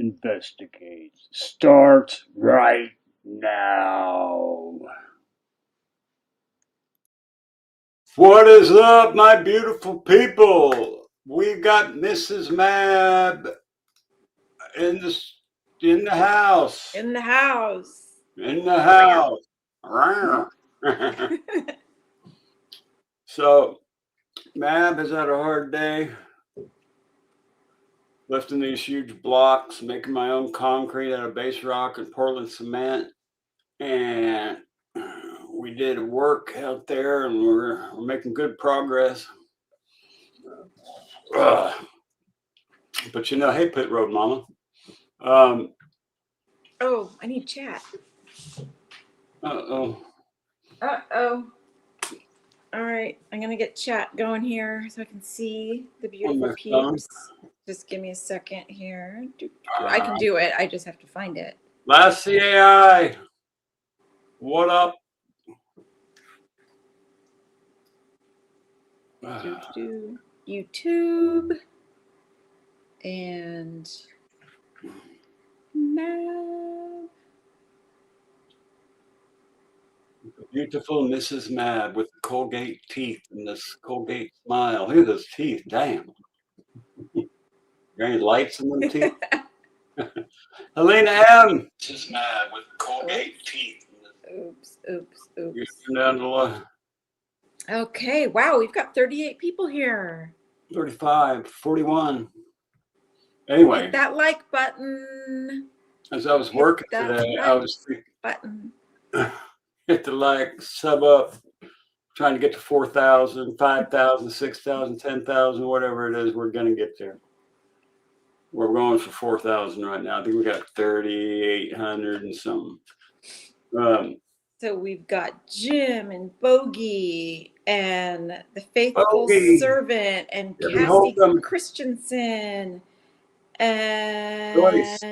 Investigates starts right now. What is up, my beautiful people? We got Mrs. MAB in the house. In the house. In the house. So, MAB has had a hard day lifting these huge blocks, making my own concrete out of base rock and Portland cement. And we did work out there and we're making good progress. But hey, Pit Road Mama. Oh, I need chat. Uh-oh. All right, I'm gonna get chat going here so I can see the beautiful peeps. Just give me a second here. I can do it. I just have to find it. Last CAI. What up? YouTube and MAB. Beautiful Mrs. MAB with the Colgate teeth and this Colgate smile. Look at those teeth. Damn. Got any lights in them teeth? Helena M. Mrs. MAB with Colgate teeth. Oops. You down the line. Okay, wow, we've got 38 people here. 35, 41. Anyway. Hit that like button. As I was working today, I was thinking, hit the like, sub up, trying to get to 4,000, 5,000, 6,000, 10,000, whatever it is, we're going to get there. We're going for 4,000 right now. I think we got 3,800 and something. So we've got Jim and Bogey and the Faithful Servant and Cassie Christensen and Joyce.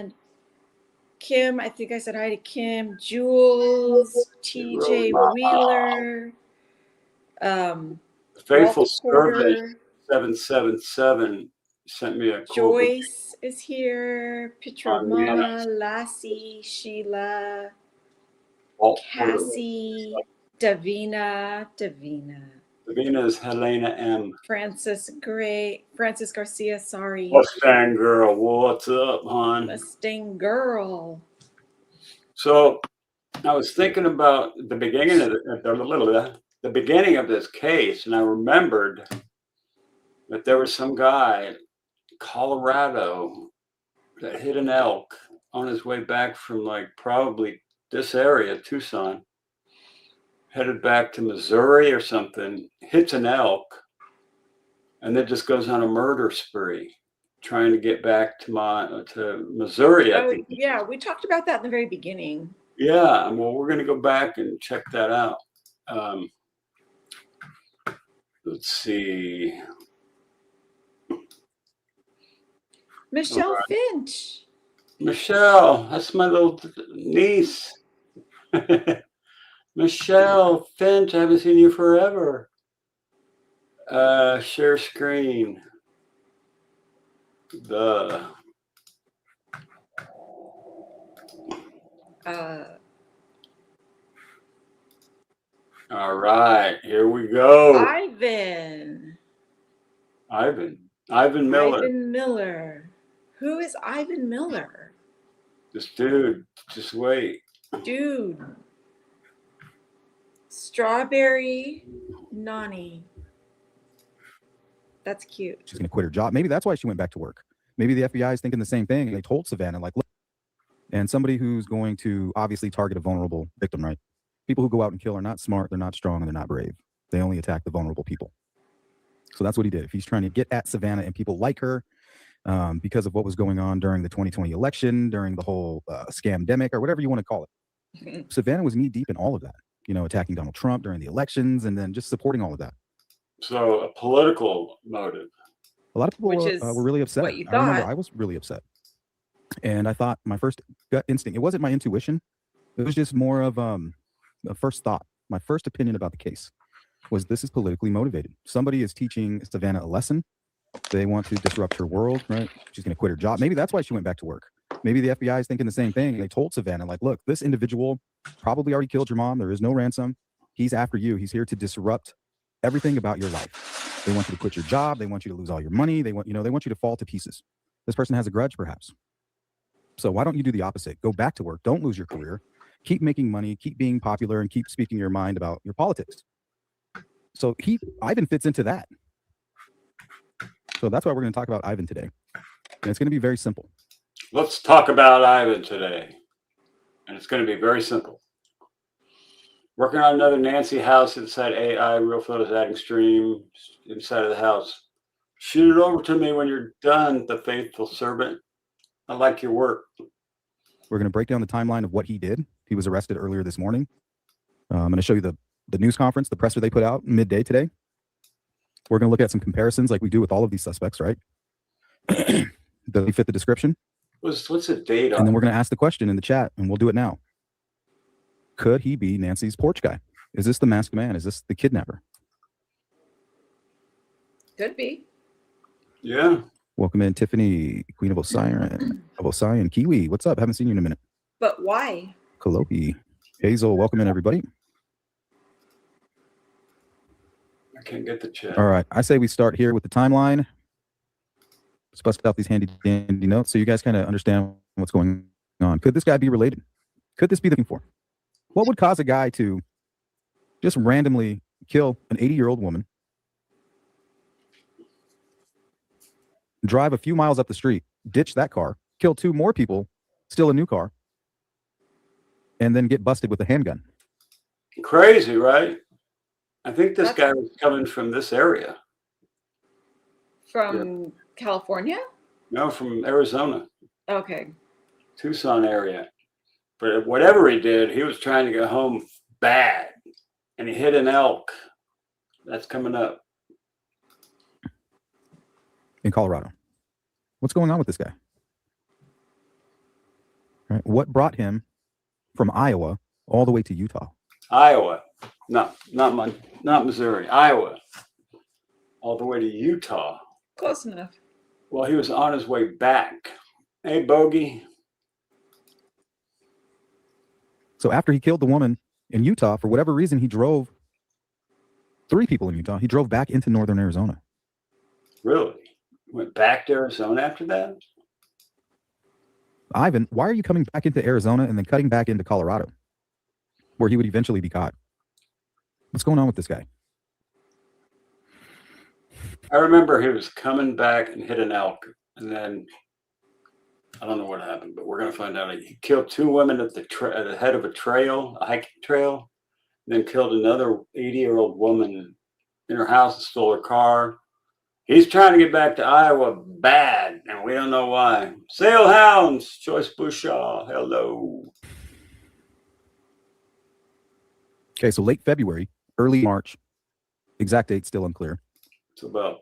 Kim. I think I said hi to Kim. Jules, TJ Wheeler, Faithful Servant 777 sent me a call. Joyce is here. Picture of Mama, Lassie, Sheila. Cassie, Davina is Helena M. Francis Garcia, sorry. Mustang Girl, what's up, hon? Mustang Girl. So I was thinking about the beginning of this case, and I remembered that there was some guy in Colorado that hit an elk on his way back from probably this area, Tucson, headed back to Missouri or something, hits an elk, and then just goes on a murder spree, trying to get back to Missouri. Yeah, we talked about that in the very beginning. Yeah, well, we're going to go back and check that out. Let's see. Michelle Finch. Michelle, that's my little niece. Michelle Finch, I haven't seen you forever. Share screen. All right, here we go. Ivan Miller. Ivan Miller. Who is Ivan Miller? This dude. Just wait. Dude. Strawberry Nani. That's cute. She's going to quit her job. Maybe that's why she went back to work. Maybe the FBI is thinking the same thing. They told Savannah, look, and somebody who's going to obviously target a vulnerable victim, right? People who go out and kill are not smart, they're not strong, and they're not brave. They only attack the vulnerable people. So that's what he did. If he's trying to get at Savannah and people like her, because of what was going on during the 2020 election, during the whole scamdemic or whatever you want to call it. Savannah was knee deep in all of that, attacking Donald Trump during the elections and then just supporting all of that. So a political motive. A lot of people were really upset. What you I remember I was really upset. And I thought my first gut instinct, it wasn't my intuition. It was just more of a first thought. My first opinion about the case was this is politically motivated. Somebody is teaching Savannah a lesson. They want to disrupt her world, right? She's going to quit her job. Maybe that's why she went back to work. Maybe the FBI is thinking the same thing. They told Savannah, like, look, this individual probably already killed your mom. There is no ransom. He's after you. He's here to disrupt everything about your life. They want you to quit your job. They want you to lose all your money. They want you to fall to pieces. This person has a grudge, perhaps. So why don't you do the opposite? Go back to work. Don't lose your career. Keep making money. Keep being popular, and keep speaking your mind about your politics. So Ivan fits into that. So that's why we're going to talk about Ivan today. And it's going to be very simple. Let's talk about Ivan today. And it's going to be very simple. Working on another Nancy house inside AI, real photos adding stream inside of the house. Shoot it over to me when you're done, the faithful servant. I like your work. We're going to break down the timeline of what he did. He was arrested earlier this morning. I'm going to show you the news conference, the presser they put out midday today. We're going to look at some comparisons like we do with all of these suspects, right? Does he fit the description? What's the date on? And then we're going to ask the question in the chat, and we'll do it now. Could he be Nancy's porch guy? Is this the masked man? Is this the kidnapper? Could be. Yeah. Welcome in, Tiffany, Queen of Osian, Kiwi. What's up? Haven't seen you in a minute. But why? Kalopi. Hazel, welcome in, everybody. I can't get the chat. All right. I say we start here with the timeline. Let's bust out these handy dandy notes so you guys kind of understand what's going on. Could this guy be related? Could this be looking for? What would cause a guy to just randomly kill an 80-year-old woman, drive a few miles up the street, ditch that car, kill 2 more people, steal a new car, and then get busted with a handgun? Crazy, right? I think this guy was coming from this area. From California? No, from Arizona, Okay. Tucson area. But whatever he did, he was trying to go home bad. And he hit an elk. That's coming up. In Colorado. What's going on with this guy? All right. What brought him from Iowa all the way to Utah? Iowa. No, not Missouri. Iowa. All the way to Utah. Close enough. Well, he was on his way back. Hey, Bogey. So after he killed the woman in Utah, for whatever reason, he drove 3 people in Utah. He drove back into northern Arizona. Really? Went back to Arizona after that? Ivan, why are you coming back into Arizona and then cutting back into Colorado, where he would eventually be caught? What's going on with this guy? I remember he was coming back and hit an elk. And then, I don't know what happened, but we're going to find out. He killed 2 women at the head of a trail, a hiking trail, and then killed another 80-year-old woman in her house and stole her car. He's trying to get back to Iowa bad, and we don't know why. Sail Hounds, Joyce Bushaw, hello. Okay, so late February, early March, exact date still unclear. It's about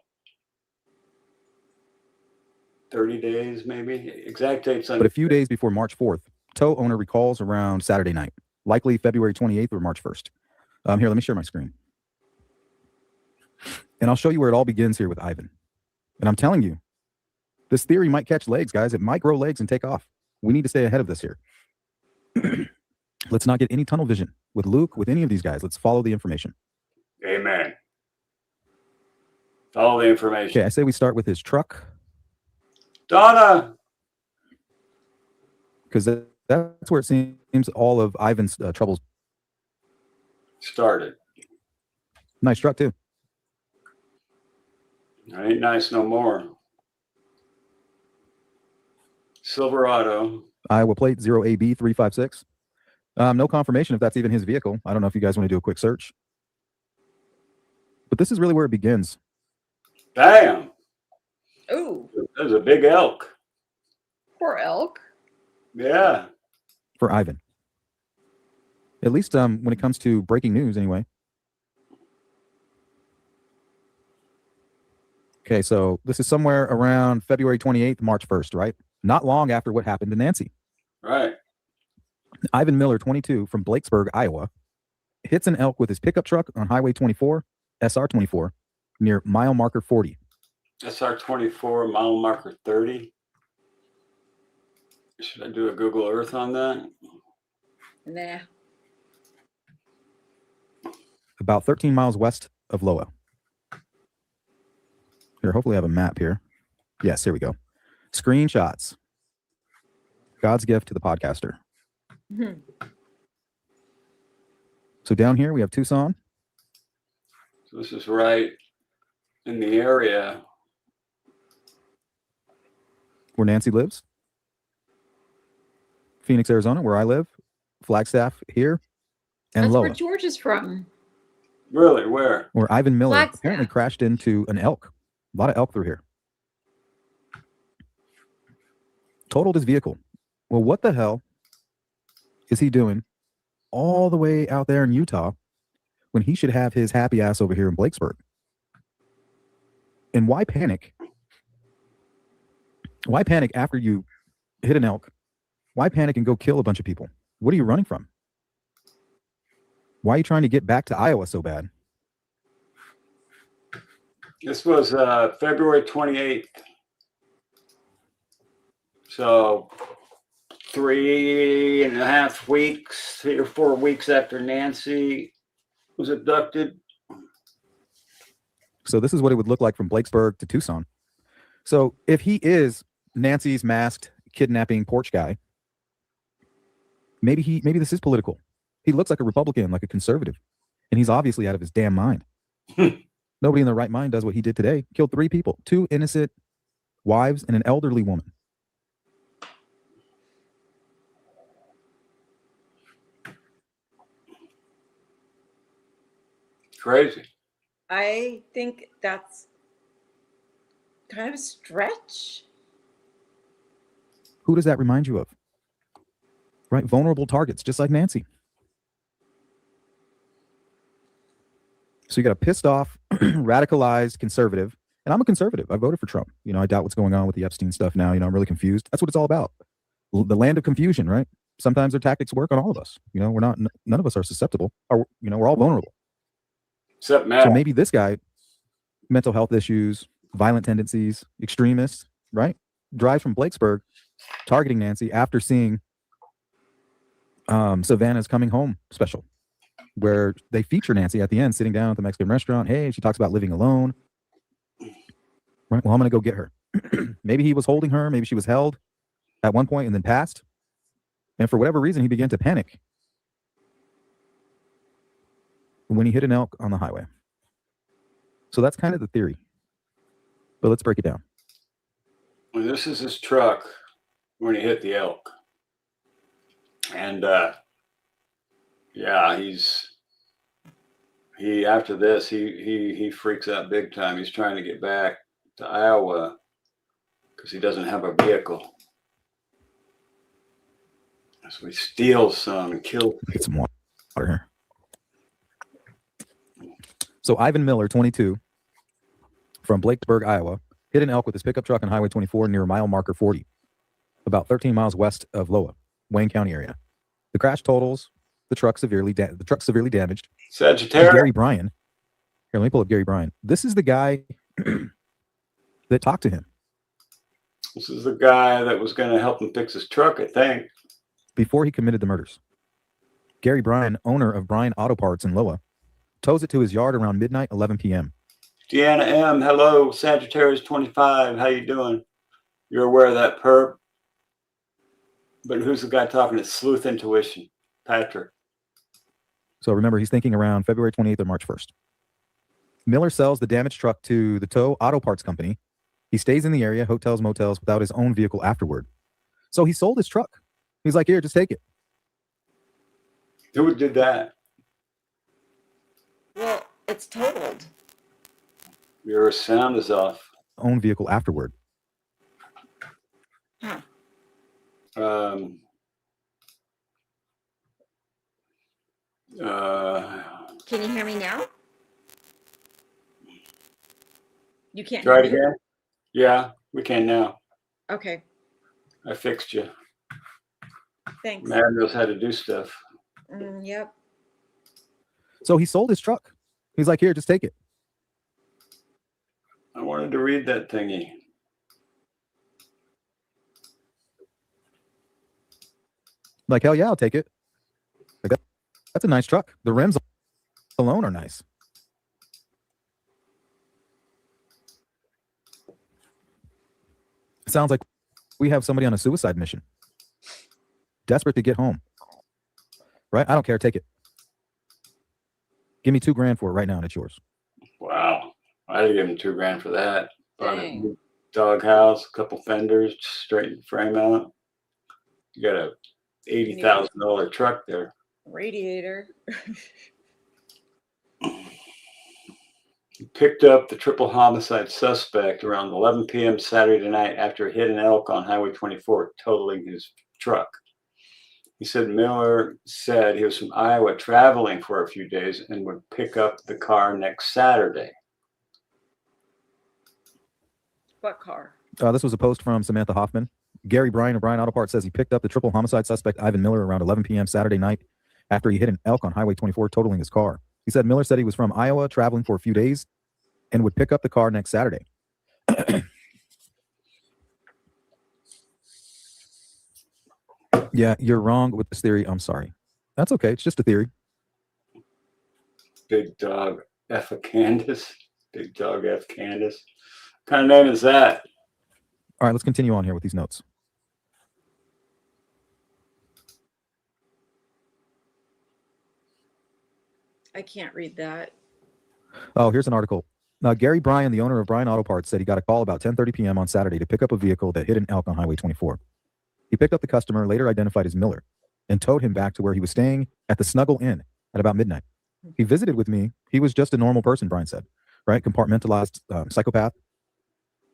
30 days, maybe. Exact date's But a few days before March 4th, tow owner recalls around Saturday night, likely February 28th or March 1st. Here, let me share my screen. And I'll show you where it all begins here with Ivan. And I'm telling you, this theory might catch legs, guys. It might grow legs and take off. We need to stay ahead of this here. Let's not get any tunnel vision with Luke, with any of these guys. Let's follow the information. Amen. Follow the information. Okay, I say we start with his truck. Donna! Because that's where it seems all of Ivan's troubles Started. Nice truck, too. I ain't nice no more. Silverado. Iowa plate 0AB356. No confirmation if that's even his vehicle. I don't know if you guys want to do a quick search. But this is really where it begins. Damn. Ooh, There's a big elk. poor elk. Yeah. For Ivan. At least when it comes to breaking news, anyway. Okay, so this is somewhere around February 28th, March 1st, right? Not long after what happened to Nancy. Right. Ivan Miller, 22, from Blakesburg, Iowa, hits an elk with his pickup truck on Highway 24, SR 24, near mile marker 40. SR 24, mile marker 30. Should I do a Google Earth on that? Nah. About 13 miles west of Loa. Here, hopefully I have a map here. Yes, here we go. Screenshots. God's gift to the podcaster. Mhm. So down here we have Tucson. So this is right in the area Where Nancy lives. Phoenix, Arizona, where I live. Flagstaff here. And That's Loa, where George is from. Really, where? where Ivan Miller Flagstaff. apparently crashed into an elk. A lot of elk through here. Totaled his vehicle. Well, what the hell is he doing all the way out there in Utah when he should have his happy ass over here in Blakesburg? And why panic? Why panic after you hit an elk? Why panic and go kill a bunch of people? What are you running from? Why are you trying to get back to Iowa so bad? This was February 28th. So 3.5 weeks, 3 or 4 weeks after Nancy was abducted. So this is what it would look like from Blakesburg to Tucson. So if he is Nancy's masked kidnapping porch guy, maybe this is political. He looks like a Republican, like a conservative, and he's obviously out of his damn mind. Nobody in their right mind does what he did today. Killed 3 people, 2 innocent wives and an elderly woman. Crazy. I think that's kind of a stretch. Who does that remind you of? Right? Vulnerable targets, just like Nancy. So you got a pissed off, radicalized conservative. And I'm a conservative. I voted for Trump. You know, I doubt what's going on with the Epstein stuff now. You know, I'm really confused. That's what it's all about. The land of confusion, right? Sometimes their tactics work on all of us. You know, none of us are susceptible. Or, you know, we're all vulnerable. Except Matt. So maybe this guy, mental health issues, violent tendencies, extremist, right? Drives from Blakesburg, targeting Nancy after seeing Savannah's Coming Home special, where they feature Nancy at the end sitting down at the Mexican restaurant. Hey, she talks about living alone. Right. Well, I'm going to go get her. Maybe he was holding her. Maybe she was held at one point and then passed. And for whatever reason, he began to panic when he hit an elk on the highway. So that's kind of the theory. But let's break it down. Well, this is his truck when he hit the elk. And yeah, after this, he freaks out big time. He's trying to get back to Iowa because he doesn't have a vehicle. So he steals some and kills. Get some water here. So Ivan Miller, 22, from Blakesburg, Iowa, hit an elk with his pickup truck on Highway 24 near mile marker 40, about 13 miles west of Wayne County area. The crash totals the truck severely damaged. Sagittarius. Gary Bryan. Here, let me pull up Gary Bryan. This is the guy that talked to him. This is the guy that was going to help him fix his truck, I think. Before he committed the murders. Gary Bryan, owner of Bryan Auto Parts in Loa, tows it to his yard around midnight, 11 p.m. Deanna M., hello, Sagittarius 25, how you doing? You're aware of that perp? But who's the guy talking? It's Sleuth Intuition, Patrick. So remember, he's thinking around February 28th or March 1st. Miller sells the damaged truck to the Tow Auto Parts Company. He stays in the area, hotels, motels, without his own vehicle afterward. So he sold his truck. He's like, here, just take it. Who did that? Well, it's totaled. Your sound is off. Own vehicle afterward. Huh. Can you hear me now? You can't try hear it me? again? Yeah, we can now. Okay, I fixed you. thanks. Matt knows how to do stuff. Yep. So he sold his truck. He's like, here, just take it. I wanted to read that thingy. Like, hell yeah, I'll take it. Like, that's a nice truck. The rims alone are nice. Sounds like we have somebody on a suicide mission. Desperate to get home. Right? I don't care. Take it. Give me $2,000 for it right now and it's yours. Wow. I'd give him $2,000 for that. Bought a Dang. doghouse, a couple fenders, straighten the frame out. You got a $80,000 truck there. Radiator. He picked up the triple homicide suspect around 11 p.m. Saturday night after he hit an elk on Highway 24, totaling his truck. He said Miller said he was from Iowa traveling for a few days and would pick up the car next Saturday. What car? This was a post from Samantha Hoffman. Gary Bryan of Bryan Auto Parts says he picked up the triple homicide suspect Ivan Miller around 11 p.m. Saturday night after he hit an elk on Highway 24, totaling his car. He said Miller said he was from Iowa traveling for a few days and would pick up the car next Saturday. Yeah, you're wrong with this theory. I'm sorry. That's okay. It's just a theory. Big Dog F. Candace. Big Dog F. Candace. What kind of name is that? All right, let's continue on here with these notes. I can't read that. Oh, here's an article. Gary Bryan, the owner of Bryan Auto Parts, said he got a call about 10:30 p.m. on Saturday to pick up a vehicle that hit an elk on Highway 24. He picked up the customer, later identified as Miller, and towed him back to where he was staying at the Snuggle Inn at about midnight. He visited with me. He was just a normal person, Bryan said, right? Compartmentalized psychopath.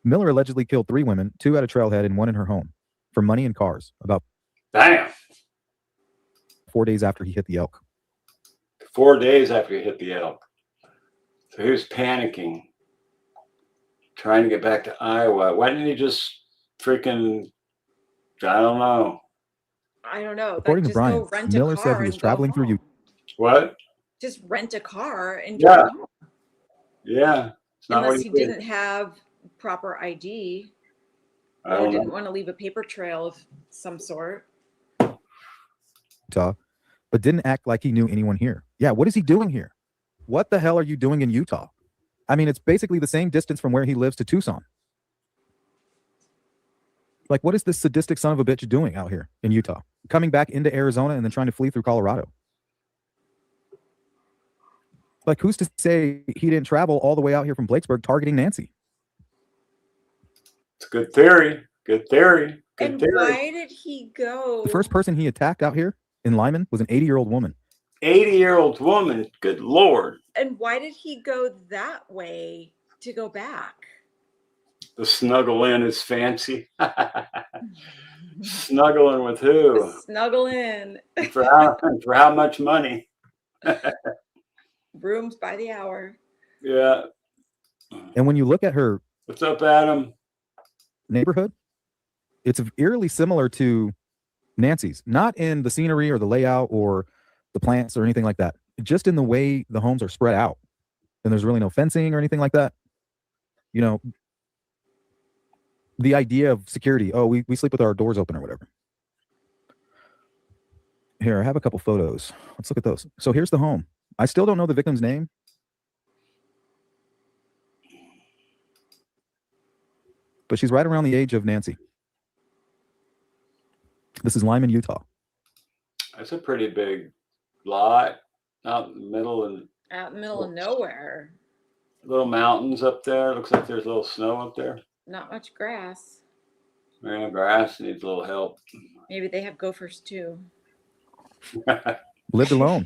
Miller allegedly killed 3 women, 2 at a trailhead and 1 in her home, for money and cars, about Damn. 4 days after he hit the elk. 4 days after he hit the elk. So he was panicking, trying to get back to Iowa. Why didn't he just freaking, I don't know. I don't know. According to just Bryan, go rent Miller a car said he was and traveling go through home. What? Just rent a car and Yeah. go home. Yeah. It's not Unless what he did. didn't have proper ID I or don't didn't know. want to leave a paper trail of some sort. Utah, but didn't act like he knew anyone here. Yeah, what is he doing here? What the hell are you doing in Utah? I mean, it's basically the same distance from where he lives to Tucson. Like, what is this sadistic son of a bitch doing out here in Utah? Coming back into Arizona and then trying to flee through Colorado. Like, who's to say he didn't travel all the way out here from Blacksburg targeting Nancy? It's a good theory. Good theory. Good And theory. why did he go? The first person he attacked out here in Lyman was an 80-year-old woman. 80-year-old woman. Good Lord. And why did he go that way to go back? The snuggle in is fancy. Snuggling with who? Snuggle in. For how much money? Rooms by the hour. Yeah. And when you look at her What's up, Adam? neighborhood, it's eerily similar to Nancy's. Not in the scenery or the layout or the plants or anything like that. Just in the way the homes are spread out. And there's really no fencing or anything like that. You know, the idea of security. Oh, we sleep with our doors open or whatever. Here, I have a couple photos. Let's look at those. So here's the home. I still don't know the victim's name. But she's right around the age of Nancy. This is Lyman, Utah. That's a pretty big lot out in the middle and Out in the middle of nowhere. little mountains up there. Looks like there's a little snow up there. Not much grass. Man, grass needs a little help. Maybe they have gophers too. Lived alone.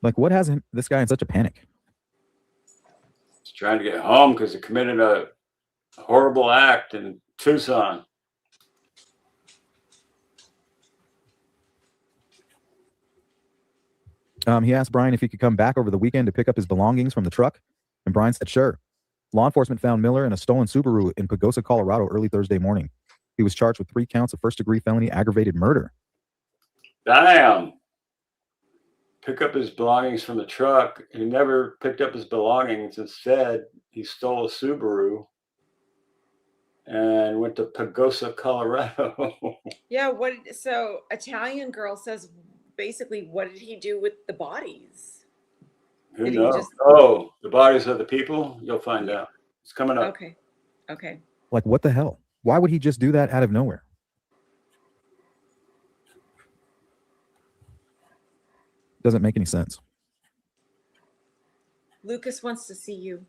Like, what has this guy in such a panic? He's trying to get home because he committed a horrible act in Tucson. He asked Bryan if he could come back over the weekend to pick up his belongings from the truck, and Bryan said sure. Law enforcement found Miller in a stolen Subaru in Pagosa, Colorado early Thursday morning. He was charged with 3 counts of first-degree felony aggravated murder. Damn. Pick up his belongings from the truck. He never picked up his belongings. Instead, he stole a Subaru and went to Pagosa, Colorado. Yeah, so Italian girl says basically what did he do with the bodies? Who Did he knows? just Oh, the bodies of the people? You'll find Yeah. out. It's coming up. Okay. Okay. Like, what the hell? Why would he just do that out of nowhere? Doesn't make any sense. Lucas wants to see you.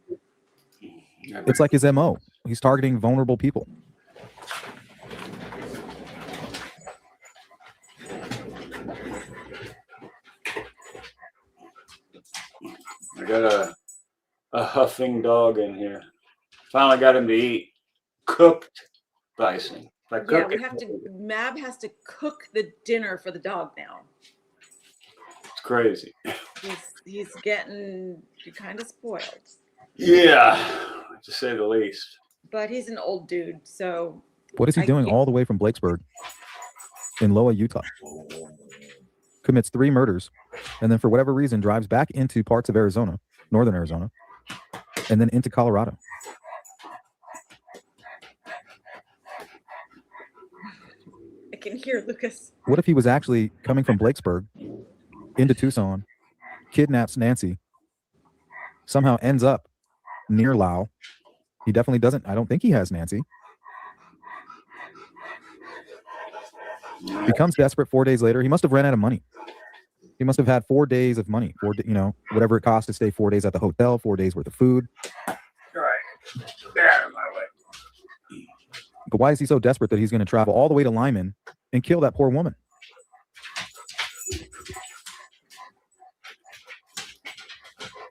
It's like his MO. He's targeting vulnerable people. I got a huffing dog in here. Finally got him to eat cooked bison. If I Yeah, cook it, Mab has to cook the dinner for the dog now. it's crazy. He's getting kind of spoiled. Yeah, to say the least. But he's an old dude, so What is he doing all the way from Blakesburg in Loa, Utah? Commits 3 murders, and then for whatever reason drives back into parts of Arizona, northern Arizona, and then into Colorado. I can hear Lucas. What if he was actually coming from Blakesburg into Tucson, kidnaps Nancy, somehow ends up near Lao? He definitely doesn't. I don't think he has Nancy. Becomes desperate 4 days later. He must have ran out of money. He must have had 4 days of money, whatever it cost to stay 4 days at the hotel, 4 days worth of food. Right. Get out of my way. But why is he so desperate that he's going to travel all the way to Lyman and kill that poor woman?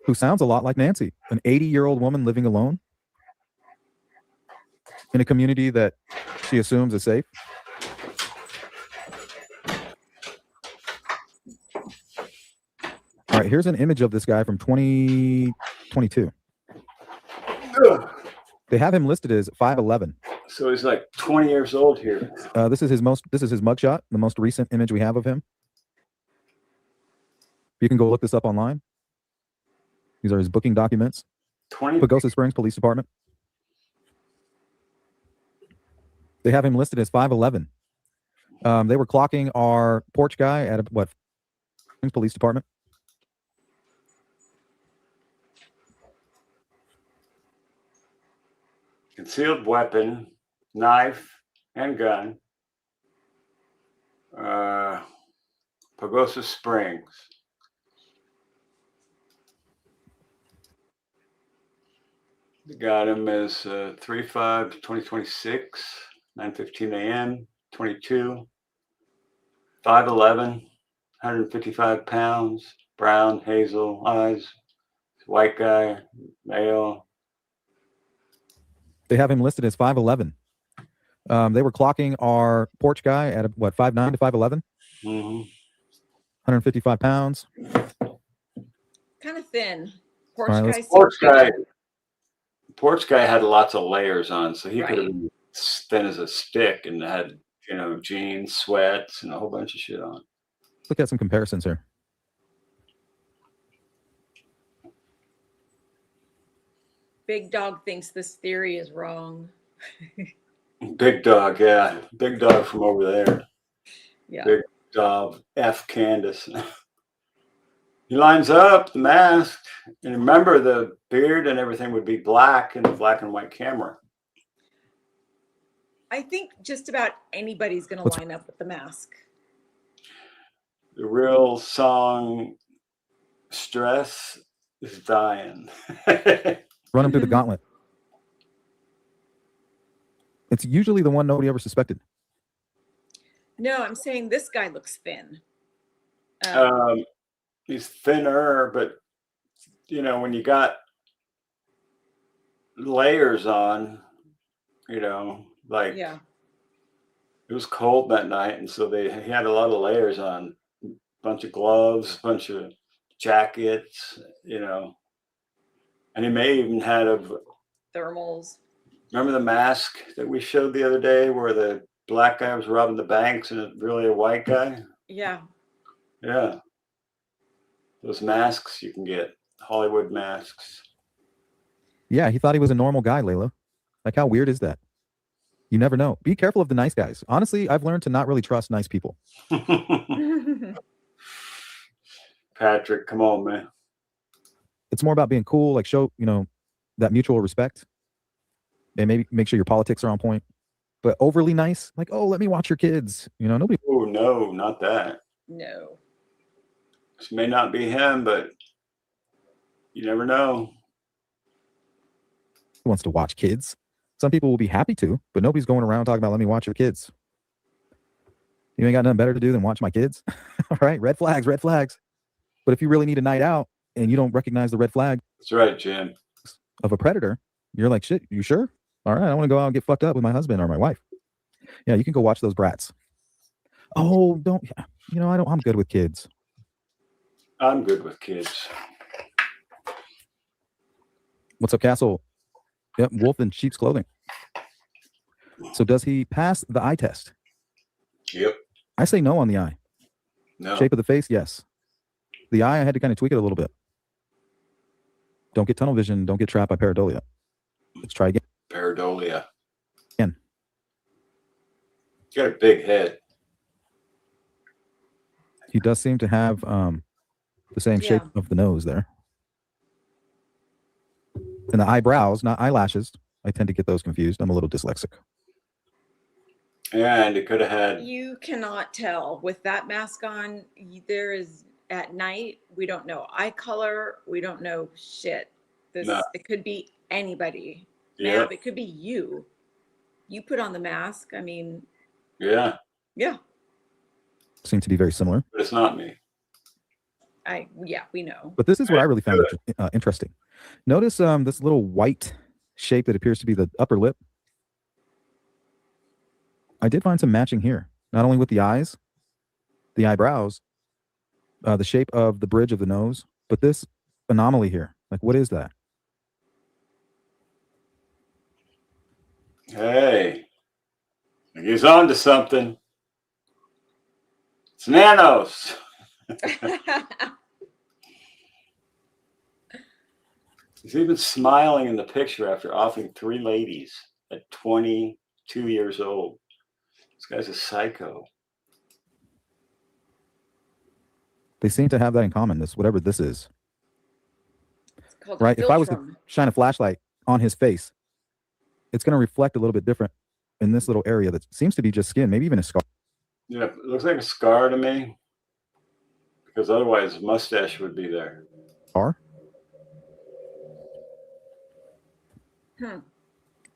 Who sounds a lot like Nancy, an 80-year-old woman living alone in a community that she assumes is safe. All right, here's an image of this guy from 2022. They have him listed as 5'11". So he's like 20 years old here. This is his mugshot, the most recent image we have of him. You can go look this up online. These are his booking documents. 20. Pagosa Springs Police Department. They have him listed as 5'11". They were clocking our porch guy at Springs Police Department. Concealed weapon, knife, and gun. Pagosa Springs. They got him as 3/5/2026, 9:15 a.m., 22, 5'11", 155 pounds, brown, hazel eyes, white guy, male. They have him listed as 5'11". They were clocking our porch guy at 5'9" to 5'11". 155 pounds. Kind of thin. Porch guy had lots of layers on, so he Right. could have been thin as a stick and had, jeans, sweats, and a whole bunch of shit on. Look at some comparisons here. Big Dog thinks this theory is wrong. Big dog, yeah. Big dog from over there. Yeah. Big dog, F. Candace. He lines up the mask, and remember the beard and everything would be black in the black and white camera. I think just about anybody's going to line up with the mask. The real song Stress is dying. Run him through the gauntlet. It's usually the one nobody ever suspected. No, I'm saying this guy looks thin. He's thinner, but when you got layers on, like Yeah. it was cold that night, and so he had a lot of layers on, a bunch of gloves, a bunch of jackets, and he may even had thermals. Remember the mask that we showed the other day where the black guy was robbing the banks and it's really a white guy? Yeah. Yeah. Those masks you can get, Hollywood masks. Yeah, he thought he was a normal guy, Layla. Like, how weird is that? You never know. Be careful of the nice guys. Honestly, I've learned to not really trust nice people. Patrick, come on, man. It's more about being cool, like show, that mutual respect. And maybe make sure your politics are on point. But overly nice, like, oh, let me watch your kids. Nobody Oh, no, not that. No. This may not be him, but you never know. wants to watch kids. Some people will be happy to, but nobody's going around talking about, let me watch your kids. You ain't got nothing better to do than watch my kids. All right, red flags, red flags. But if you really need a night out and you don't recognize the red flag That's right, Jim. of a predator, you're like, shit, you sure? All right, I want to go out and get fucked up with my husband or my wife. Yeah, you can go watch those brats. Oh, don't, I'm good with kids. I'm good with kids. What's up, Castle? Yep, wolf in sheep's clothing. So does he pass the eye test? Yep. I say no on the eye. No. Shape of the face, yes. The eye, I had to kind of tweak it a little bit. Don't get tunnel vision. Don't get trapped by pareidolia. Let's try again. Pareidolia. Again. You got a big head. He does seem to have the same shape of the nose there. And the eyebrows, not eyelashes. I tend to get those confused. I'm a little dyslexic. And it could have had. You cannot tell with that mask on. There is at night. We don't know eye color. We don't know shit. It could be anybody. Yeah. It could be you. You put on the mask. I mean. Yeah. Yeah. Seem to be very similar. But it's not me. We know. But this is what I really found interesting. Notice this little white shape that appears to be the upper lip. I did find some matching here, not only with the eyes, the eyebrows, the shape of the bridge of the nose, but this anomaly here. Like, what is that? Hey, he's on to something. It's nanos. He's even smiling in the picture after offing 3 ladies at 22 years old. This guy's a psycho. They seem to have that in common, whatever this is. It's called right? If I was to shine a flashlight on his face, it's going to reflect a little bit different in this little area that seems to be just skin, maybe even a scar. Yeah, it looks like a scar to me. Because otherwise, his mustache would be there. Scar?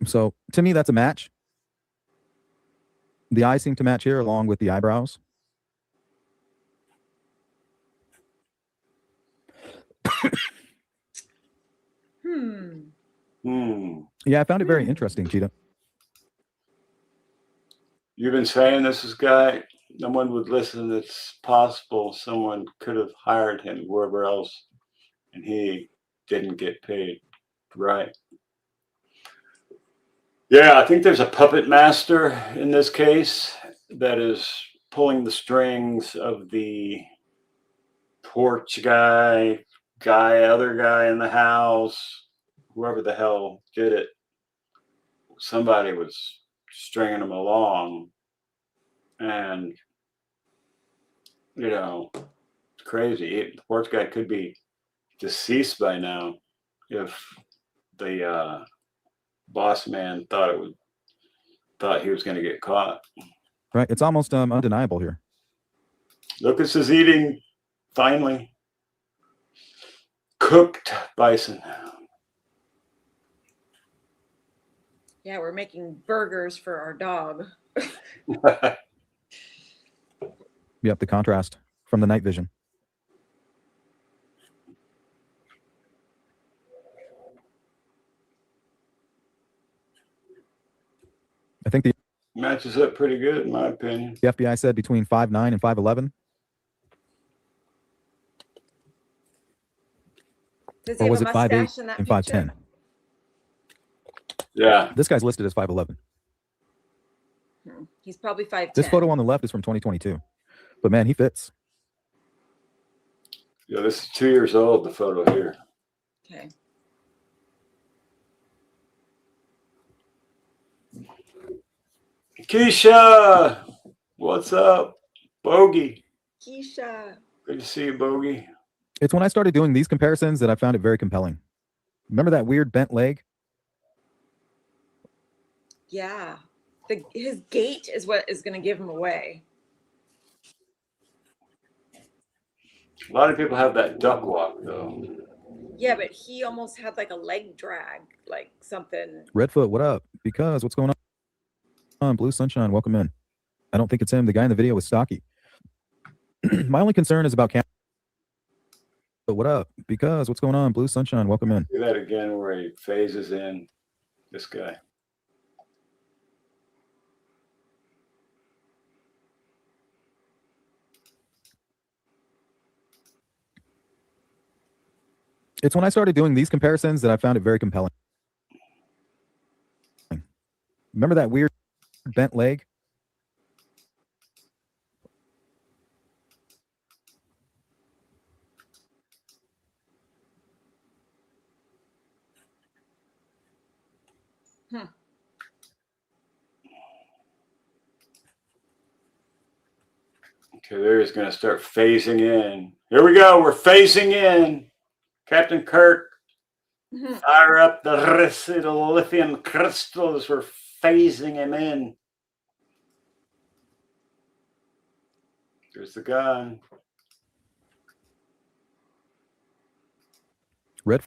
So to me, that's a match. The eyes seem to match here along with the eyebrows. Yeah, I found it very interesting, Cheetah. You've been saying this guy, no one would listen. It's possible someone could have hired him wherever else, and he didn't get paid. Right. Yeah, I think there's a puppet master in this case that is pulling the strings of the porch guy, other guy in the house, whoever the hell did it. Somebody was stringing them along, and it's crazy. The porch guy could be deceased by now if the boss man thought he was going to get caught. Right, it's almost undeniable here. Lucas is eating finally cooked bison. Yeah, we're making burgers for our dog. Yep, the contrast from the night vision. I think the matches up pretty good, in my opinion. The FBI said between 5'9" and 5'11". Does he or have was a it 5'8" mustache in that and picture? 5'10"? Yeah. This guy's listed as 5'11". He's probably 5'10". This photo on the left is from 2022. But man, he fits. Yeah, this is 2 years old, the photo here. Okay. Keisha, what's up? Bogey. Keisha. Good to see you, Bogey. It's when I started doing these comparisons that I found it very compelling. Remember that weird bent leg? Yeah. His gait is what is going to give him away. A lot of people have that duck walk, though. Yeah, but he almost had like a leg drag, like something. Redfoot, what up? Because what's going on? Blue Sunshine, welcome in. I don't think it's him. The guy in the video was stocky. My only concern is about camera. But what up? Because what's going on? Blue Sunshine, welcome in. Do that again where he phases in this guy. It's when I started doing these comparisons that I found it very compelling. Remember that weird bent leg? Okay, there he's going to start phasing in. Here we go. We're phasing in. Captain Kirk, fire up the lithium crystals. We're phasing him in. There's the gun. Redfoot,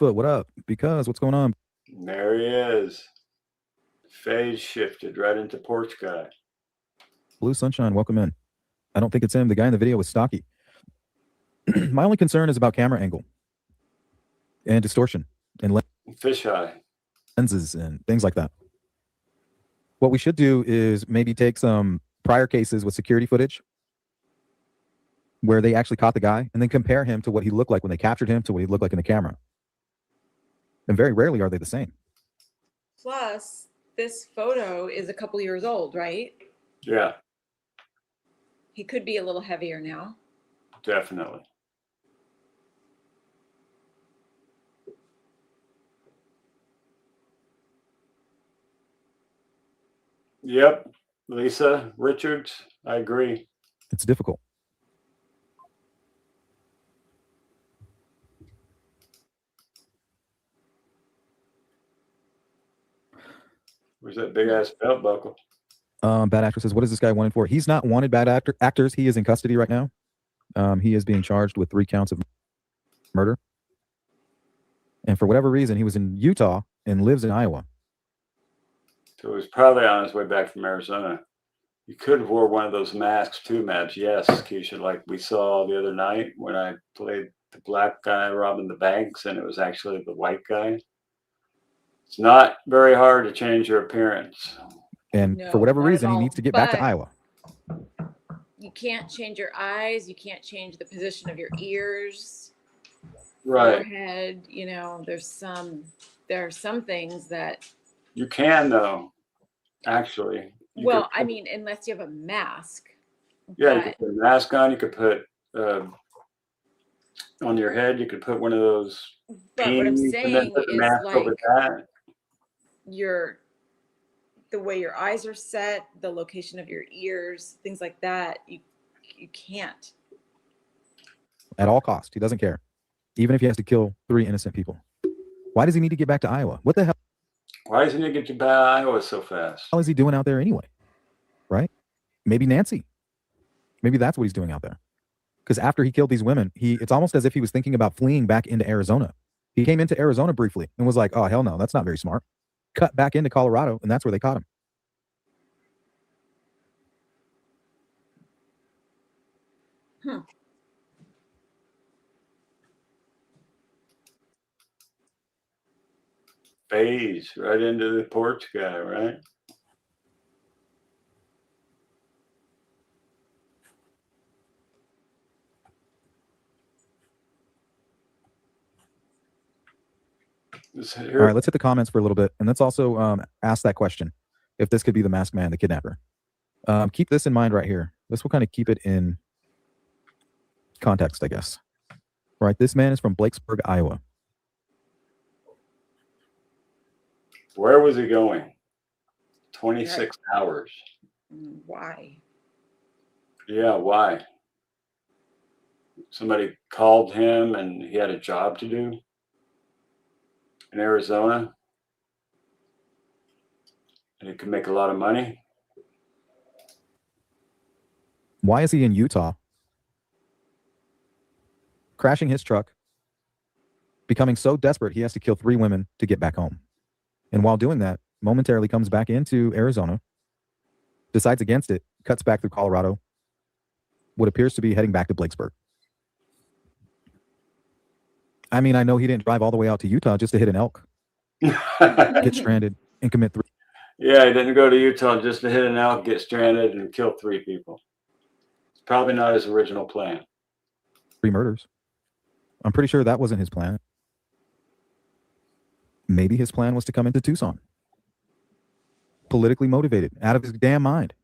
what up? Because what's going on? There he is. Phase shifted right into porch guy. Blue Sunshine, welcome in. I don't think it's him. The guy in the video was stocky. My only concern is about camera angle and distortion and Fisheye. lenses and things like that. What we should do is maybe take some prior cases with security footage where they actually caught the guy and then compare him to what he looked like when they captured him to what he looked like in the camera. And very rarely are they the same. Plus, this photo is a couple years old, right? Yeah, He could be a little heavier now. definitely. Yep, Lisa Richards, I agree. It's difficult. Where's that big ass belt buckle? Bad actor says, what is this guy wanted for? He's not wanted bad actors. He is in custody right now. He is being charged with 3 counts of murder. And for whatever reason, he was in Utah and lives in Iowa. So he's probably on his way back from Arizona. You could have wore one of those masks too, Mabs. Yes, Keisha, like we saw the other night when I played the black guy robbing the banks and it was actually the white guy. It's not very hard to change your appearance. And No, for whatever not at reason, he all. needs to get back to But Iowa. you can't change your eyes. You can't change the position of your ears, Right. forehead. You know, there are some things that. You can though, actually. Well, I mean, unless you have a mask. Yeah, you but- could put a mask on. You could put on your head. You could put one of those. But what I'm beanies and then saying put the is mask over like that. the way your eyes are set, the location of your ears, things like that, you can't. At all costs. He doesn't care. Even if he has to kill 3 innocent people. Why does he need to get back to Iowa? What the hell Why doesn't he get you back to Iowa so fast? is he doing out there anyway? Right? Maybe Nancy. Maybe that's what he's doing out there. Because after he killed these women, it's almost as if he was thinking about fleeing back into Arizona. He came into Arizona briefly and was like, oh, hell no, that's not very smart. Cut back into Colorado, and that's where they caught him. Phase right into the porch guy, right? All right, let's hit the comments for a little bit. And let's also ask that question. If this could be the masked man, the kidnapper. Keep this in mind right here. This will kind of keep it in context, I guess. Right, this man is from Blakesburg, Iowa. Where was he going? 26 hours. Why? Yeah, why? Somebody called him and he had a job to do in Arizona and he could make a lot of money. Why is he in Utah? Crashing his truck, becoming so desperate he has to kill 3 women to get back home. And while doing that, momentarily comes back into Arizona, decides against it, cuts back through Colorado, what appears to be heading back to Blakesburg. I mean, I know he didn't drive all the way out to Utah just to hit an elk, get stranded, and commit 3. Yeah, he didn't go to Utah just to hit an elk, get stranded, and kill 3 people. It's probably not his original plan. 3 murders. I'm pretty sure that wasn't his plan. Maybe his plan was to come into Tucson. Politically motivated, out of his damn mind.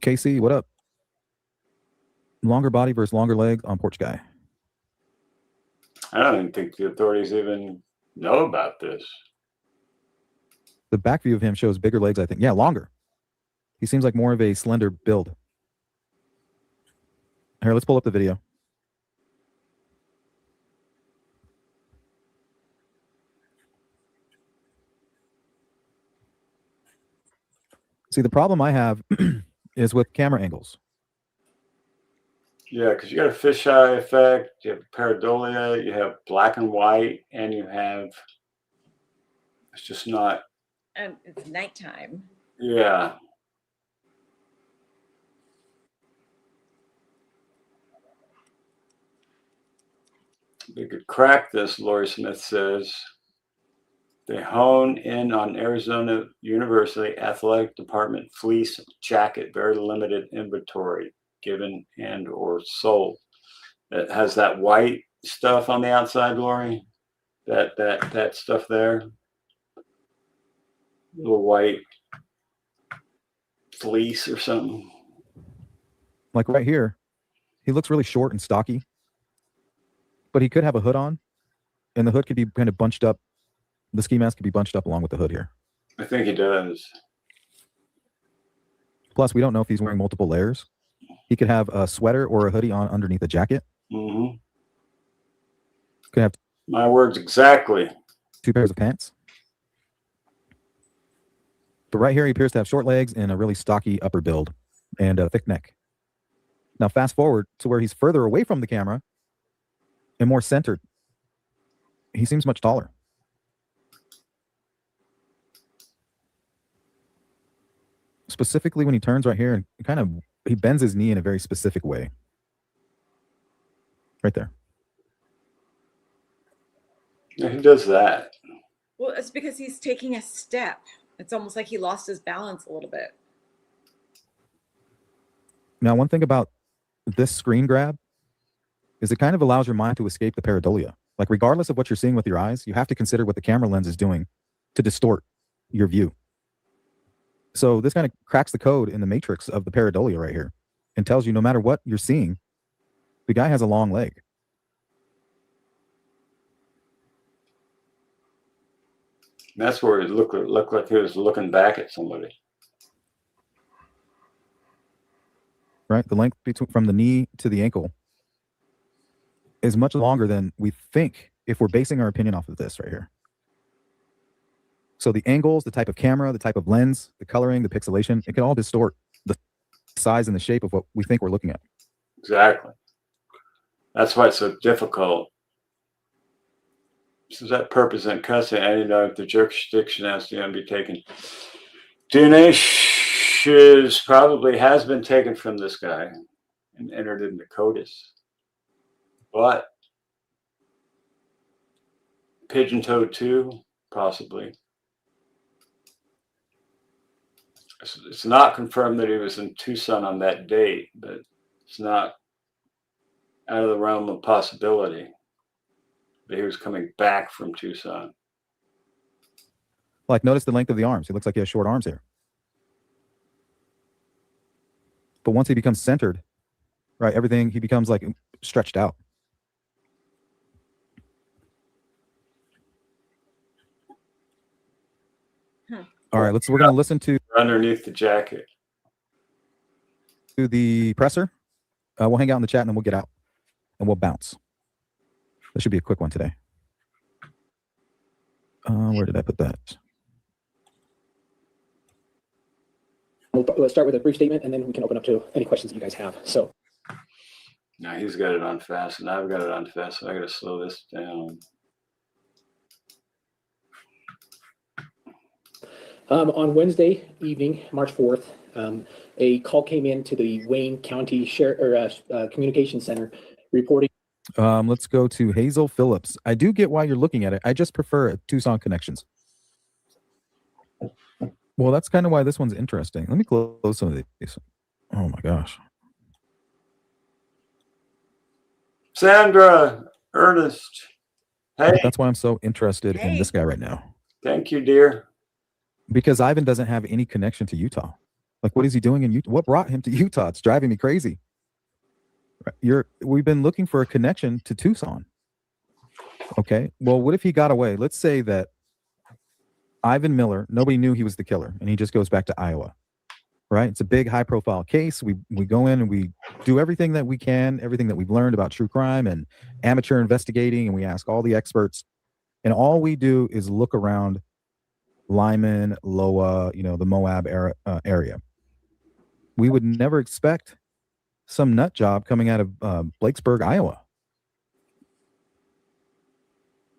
KC, what up? Longer body versus longer legs on porch guy. I don't even think the authorities even know about this. The back view of him shows bigger legs, I think. Yeah, longer. He seems like more of a slender build. Here, let's pull up the video. See, the problem I have is with camera angles. Yeah, because you got a fisheye effect, you have pareidolia, you have black and white, and you have, it's just not. And it's nighttime. Yeah. They could crack this, Lori Smith says. They hone in on Arizona University Athletic Department fleece jacket, very limited inventory given and or sold. It has that white stuff on the outside, Lori. That stuff there. Little white fleece or something. Like right here, he looks really short and stocky, but he could have a hood on, and the hood could be kind of bunched up. The ski mask could be bunched up along with the hood here. I think he does. Plus, we don't know if he's wearing multiple layers. He could have a sweater or a hoodie on underneath a jacket. Mm-hmm. Could have my words exactly. 2 pairs of pants. But right here, he appears to have short legs and a really stocky upper build and a thick neck. Now, fast forward to where he's further away from the camera and more centered. He seems much taller. Specifically when he turns right here and he bends his knee in a very specific way. Right there. Yeah, he does that. Well, it's because he's taking a step. It's almost like he lost his balance a little bit. Now, one thing about this screen grab is it kind of allows your mind to escape the pareidolia. Like, regardless of what you're seeing with your eyes, you have to consider what the camera lens is doing to distort your view. So this kind of cracks the code in the matrix of the pareidolia right here and tells you no matter what you're seeing, the guy has a long leg. And that's where it looked like he was looking back at somebody. Right? The length from the knee to the ankle is much longer than we think if we're basing our opinion off of this right here. So the angles, the type of camera, the type of lens, the coloring, the pixelation, it can all distort the size and the shape of what we think we're looking at. Exactly. That's why it's so difficult. So that purpose in custody, I don't know if the jurisdiction has to be taken. DNA probably has been taken from this guy and entered into CODIS. But pigeon-toed too, possibly. It's not confirmed that he was in Tucson on that date, but it's not out of the realm of possibility that he was coming back from Tucson. Like, notice the length of the arms. He looks like he has short arms here. But once he becomes centered, right, everything, he becomes like stretched out. All right, we're going to listen to underneath the jacket. The presser. We'll hang out in the chat and then we'll get out and we'll bounce. This should be a quick one today. Where did I put that? We'll start with a brief statement and then we can open up to any questions that you guys have. So now he's got it on fast and I've got it on fast, so I got to slow this down. On Wednesday evening, March 4th, a call came in to the Wayne County Communication Center reporting. Let's go to Hazel Phillips. I do get why you're looking at it. I just prefer Tucson connections. Well, that's kind of why this one's interesting. Let me close some of these. Oh my gosh. Sandra, Ernest. Hey. That's why I'm so interested in this guy right now. Thank you, dear. Because Ivan doesn't have any connection to Utah. Like, what is he doing in Utah? What brought him to Utah? It's driving me crazy. We've been looking for a connection to Tucson. Okay. Well, what if he got away? Let's say that Ivan Miller, nobody knew he was the killer, and he just goes back to Iowa. Right? It's a big, high-profile case. We go in and we do everything that we can, everything that we've learned about true crime and amateur investigating, and we ask all the experts. And all we do is look around Lyman, Loa, the Moab area. We would never expect some nut job coming out of Blakesburg, Iowa.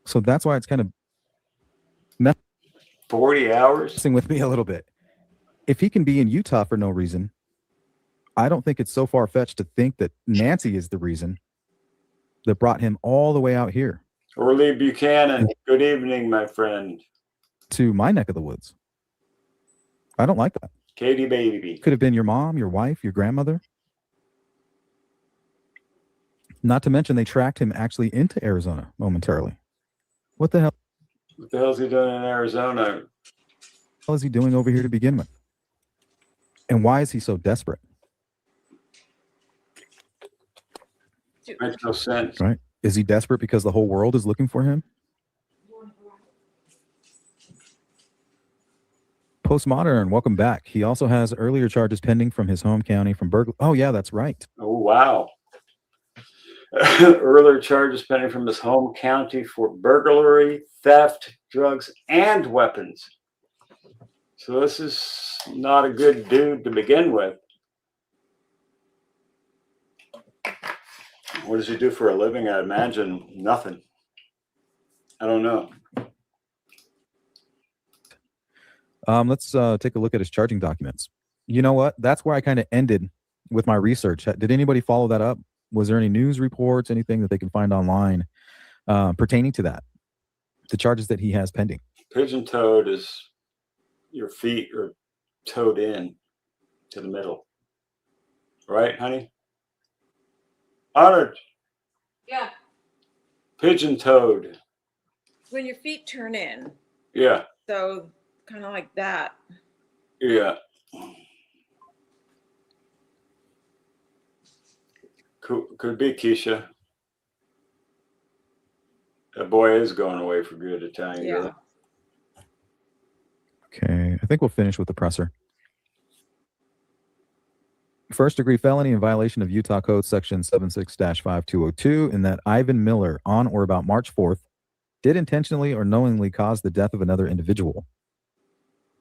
So that's why it's kind of 40 hours messing with me a little bit. If he can be in Utah for no reason, I don't think it's so far-fetched to think that Nancy is the reason that brought him all the way out here. Orly Buchanan, good evening, my friend. To my neck of the woods. I don't like that. Katie baby. Could have been your mom, your wife, your grandmother. Not to mention they tracked him actually into Arizona momentarily. What the hell? What the hell is he doing in Arizona? What is he doing over here to begin with? And why is he so desperate? Makes no sense. Right? Is he desperate because the whole world is looking for him? Postmodern, welcome back. He also has earlier charges pending from his home county from burglary. Oh, yeah, that's right. Oh, wow. Earlier charges pending from his home county for burglary, theft, drugs, and weapons. So this is not a good dude to begin with. What does he do for a living? I imagine nothing. I don't know. Let's take a look at his charging documents. You know what? That's where I kind of ended with my research. Did anybody follow that up? Was there any news reports, anything that they can find online pertaining to that? The charges that he has pending. Pigeon-toed is your feet are toed in to the middle. Right, honey? Honored. Yeah. Pigeon-toed. When your feet turn in. Yeah. So kind of like that. Yeah. Could be Keisha. That boy is going away for good, Italian girl. Okay, I think we'll finish with the presser. First-degree felony in violation of Utah Code Section 76-5202 in that Ivan Miller, on or about March 4th, did intentionally or knowingly cause the death of another individual.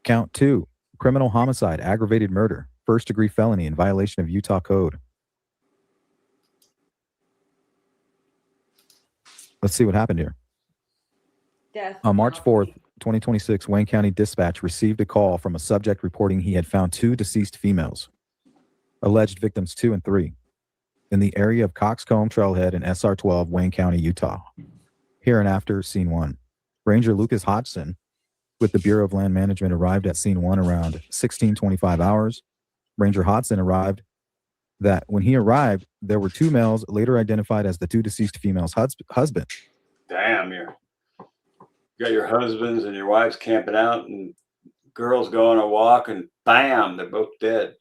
Count 2, criminal homicide, aggravated murder, first-degree felony in violation of Utah Code. Let's see what happened here. Death. On March 4th, 2026, Wayne County Dispatch received a call from a subject reporting he had found 2 deceased females, alleged victims 2 and 3, in the area of Coxcomb Trailhead in SR 12, Wayne County, Utah. Hereinafter, scene 1. Ranger Lucas Hodgson with the Bureau of Land Management arrived at scene 1 around 1625 hours. Ranger Hodgson arrived that when he arrived, there were 2 males later identified as the 2 deceased females' husband. Damn, you got your husbands and your wives camping out and girls go on a walk and bam, they're both dead.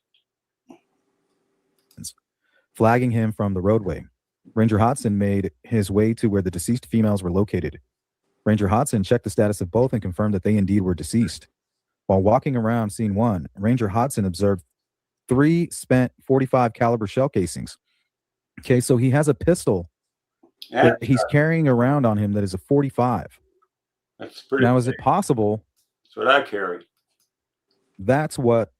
Flagging him from the roadway. Ranger Hodgson made his way to where the deceased females were located. Ranger Hodgson checked the status of both and confirmed that they indeed were deceased. While walking around scene 1, Ranger Hodson observed 3 spent .45 caliber shell casings. Okay, so he has a pistol that he's carrying around on him that is a .45. That's pretty. Now, is it possible That's what I carry. that's what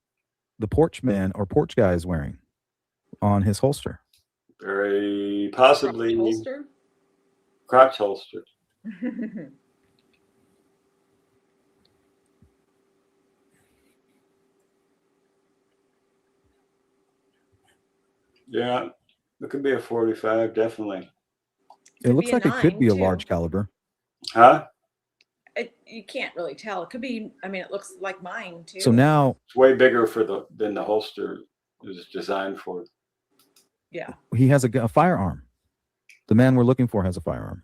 the porch man or porch guy is wearing on his holster? Very possibly Holster? crotch holster. Yeah, it could be a 45, definitely. It looks be a like it could 9, be a too. large caliber. Huh? You can't really tell. It could be, I mean, it looks like mine too. So now It's way bigger than the holster is designed for. Yeah. he has a firearm. The man we're looking for has a firearm.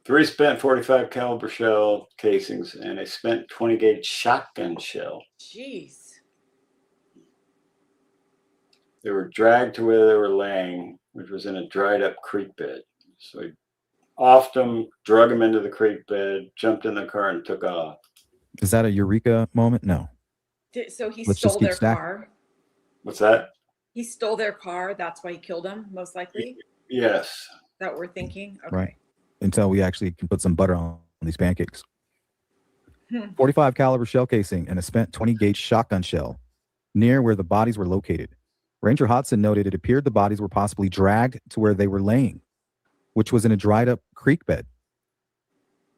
3 spent 45 caliber shell casings and a spent 20 gauge shotgun shell. Jeez. They were dragged to where they were laying, which was in a dried up creek bed. So he offed them, drug them into the creek bed, jumped in the car, and took off. Is that a eureka moment? No. So he Let's just stole keep their stacking. car. What's that? He stole their car. That's why he killed them, most likely. Yes. Is that what we're thinking? Okay. Right. Until we actually can put some butter on these pancakes. Hmm. 45 caliber shell casing and a spent 20 gauge shotgun shell near where the bodies were located. Ranger Hodson noted it appeared the bodies were possibly dragged to where they were laying, which was in a dried up creek bed.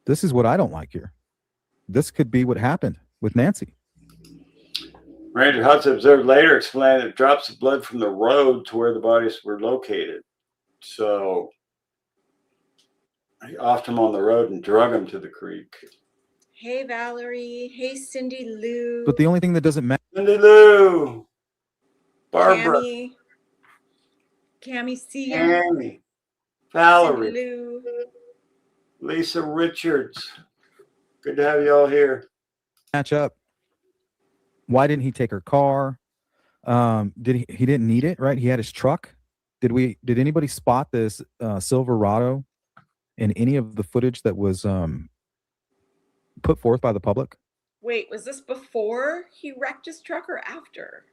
This is what I don't like here. This could be what happened with Nancy. Ranger Hudson observed later explained that drops of blood from the road to where the bodies were located. So he offed them on the road and drug them to the creek. Hey, Valerie. Hey, Cindy Lou. But the only thing that doesn't matter. Cindy Lou. Barbara. Cammy C. Annie. Valerie. Cindy Lou. Lisa Richards. Good to have you all here. Match up. Why didn't he take her car? He didn't need it, right? He had his truck. Did anybody spot this Silverado in any of the footage that was put forth by the public? Wait, was this before he wrecked his truck or after?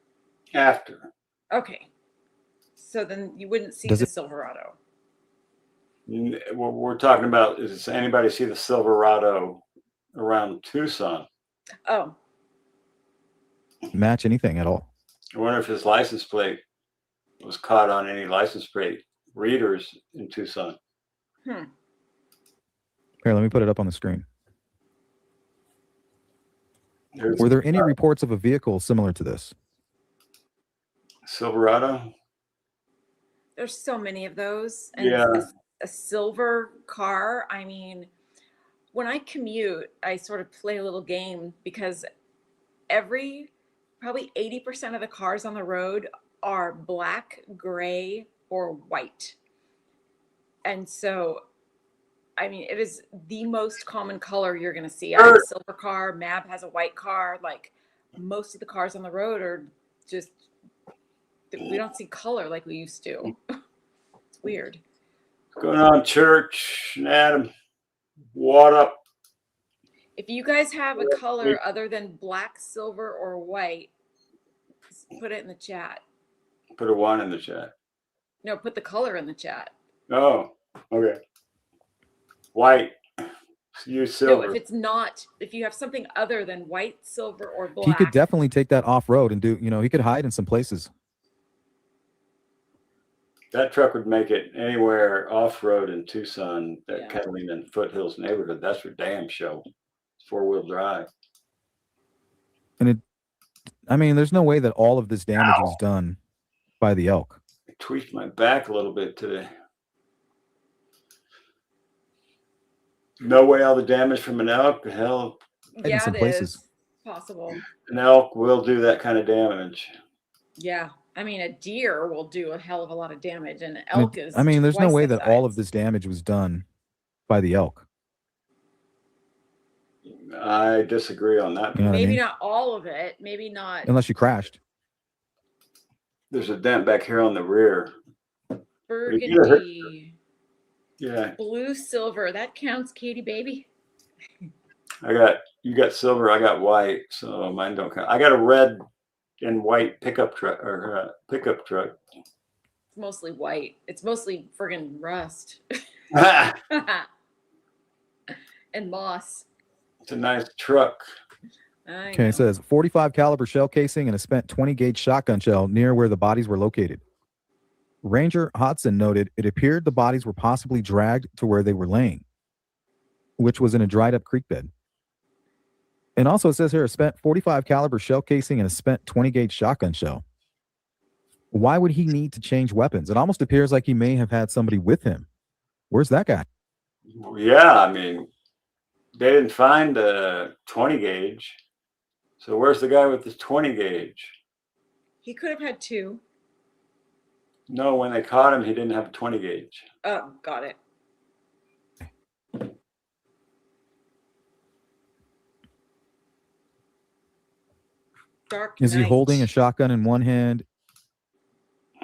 After. Okay. So then you wouldn't see Does the it- Silverado. What we're talking about is, anybody see the Silverado around Tucson? Oh, Match anything at all? I wonder if his license plate was caught on any license plate readers in Tucson. hmm. Here, let me put it up on the screen. There's Were there any reports of a vehicle similar to this? Silverado. There's so many of those. And Yeah. a silver car. I mean, when I commute, I sort of play a little game because probably 80% of the cars on the road are black, gray, or white. And so, I mean, it is the most common color you're going to see. I have a silver car. MAB has a white car. Like most of the cars on the road are just, we don't see color like we used to. It's weird. What's going on, Church and Adam? What up? If you guys have a color other than black, silver, or white, just put it in the chat. Put a 1 in the chat. No, put the color in the chat. Oh, okay. White. Use silver. No, if you have something other than white, silver, or black. He could definitely take that off road and he could hide in some places. That truck would make it anywhere off-road in Tucson, that Yeah. Catalina and Foothills neighborhood. That's for damn show. It's 4-wheel drive. And there's no way that all of this damage was done by the elk. I tweaked my back a little bit today. No way all the damage from an elk. Hell, Yeah, some it places. is possible. an elk will do that kind of damage. Yeah. I mean, a deer will do a hell of a lot of damage, and an elk is. There's no twice way the that all of size. this damage was done by the elk. I disagree on that. You know what I Maybe mean? not all of it. Maybe not. Unless you crashed. There's a dent back here on the rear. Burgundy, Yeah. blue, silver. That counts, Katie, baby. You got silver, I got white, so mine don't count. I got a red and white pickup truck pickup truck. It's mostly white. It's mostly friggin' rust and moss. It's a nice truck. Okay, it says 45 caliber shell casing and a spent 20 gauge shotgun shell near where the bodies were located. Ranger Hodson noted it appeared the bodies were possibly dragged to where they were laying, which was in a dried up creek bed. And also it says here a spent 45 caliber shell casing and a spent 20 gauge shotgun shell. Why would he need to change weapons? It almost appears like he may have had somebody with him. Where's that guy? Yeah, I mean, they didn't find a 20 gauge. So where's the guy with the 20 gauge? He could have had two. No, when they caught him, he didn't have a 20 gauge. Oh, got it. Dark Is he Knight. holding a shotgun in one hand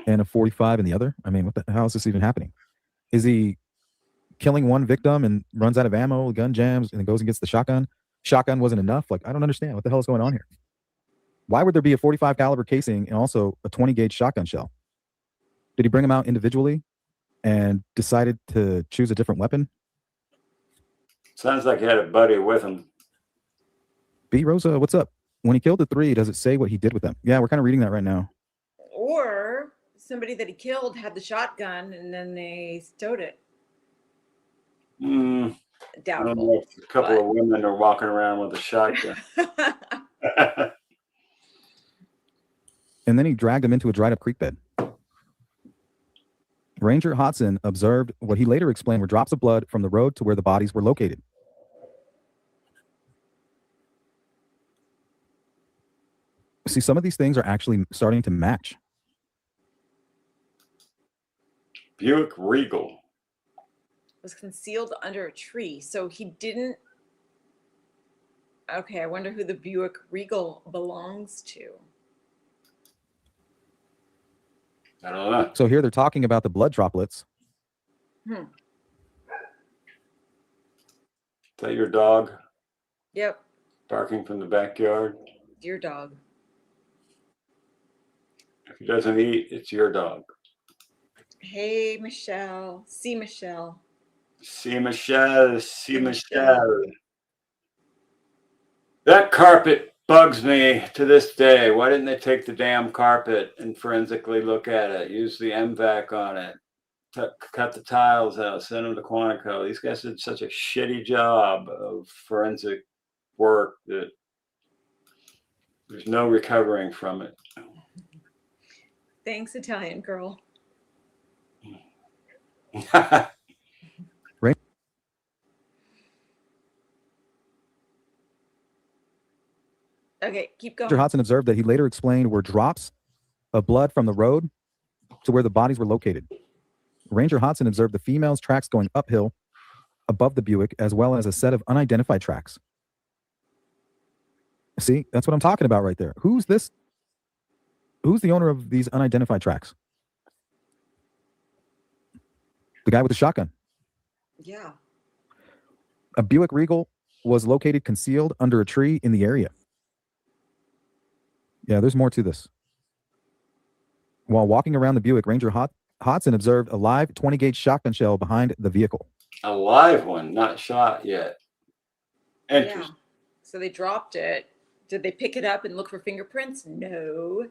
and a 45 in the other? I mean, how is this even happening? Is he killing one victim and runs out of ammo, gun jams, and then goes and gets the shotgun? Shotgun wasn't enough. Like, I don't understand what the hell is going on here. Why would there be a 45 caliber casing and also a 20 gauge shotgun shell? Did he bring them out individually and decided to choose a different weapon? Sounds like he had a buddy with him. B. Rosa, what's up? When he killed the three, does it say what he did with them? Yeah, we're kind of reading that right now. Or somebody that he killed had the shotgun and then they stowed it. I don't know Doubtful. if a couple of women are walking around with a shotgun. And then he dragged them into a dried up creek bed. Ranger Hodson observed what he later explained were drops of blood from the road to where the bodies were located. See, some of these things are actually starting to match. Buick Regal was concealed under a tree. So he didn't. Okay, I wonder who the Buick Regal belongs to. I don't know. So here they're talking about the blood droplets. Is that your dog? Yep. Barking from the backyard? Dear dog. If he doesn't eat, it's your dog. Hey, Michelle. See Michelle. See Michelle. See Michelle. That carpet bugs me to this day. Why didn't they take the damn carpet and forensically look at it? Use the MVAC on it. Cut the tiles out. Send them to Quantico. These guys did such a shitty job of forensic work that there's no recovering from it. Thanks, Italian girl. Right. Okay, keep going. Ranger Hodson observed that he later explained were drops of blood from the road to where the bodies were located. Ranger Hodson observed the female's tracks going uphill above the Buick, as well as a set of unidentified tracks. See, that's what I'm talking about right there. Who's this? Who's the owner of these unidentified tracks? The guy with the shotgun. Yeah. A Buick Regal was located concealed under a tree in the area. Yeah, there's more to this. While walking around the Buick, Ranger Hodson observed a live 20 gauge shotgun shell behind the vehicle. A live one, not shot yet. Interesting. Yeah. So they dropped it. Did they pick it up and look for fingerprints? No.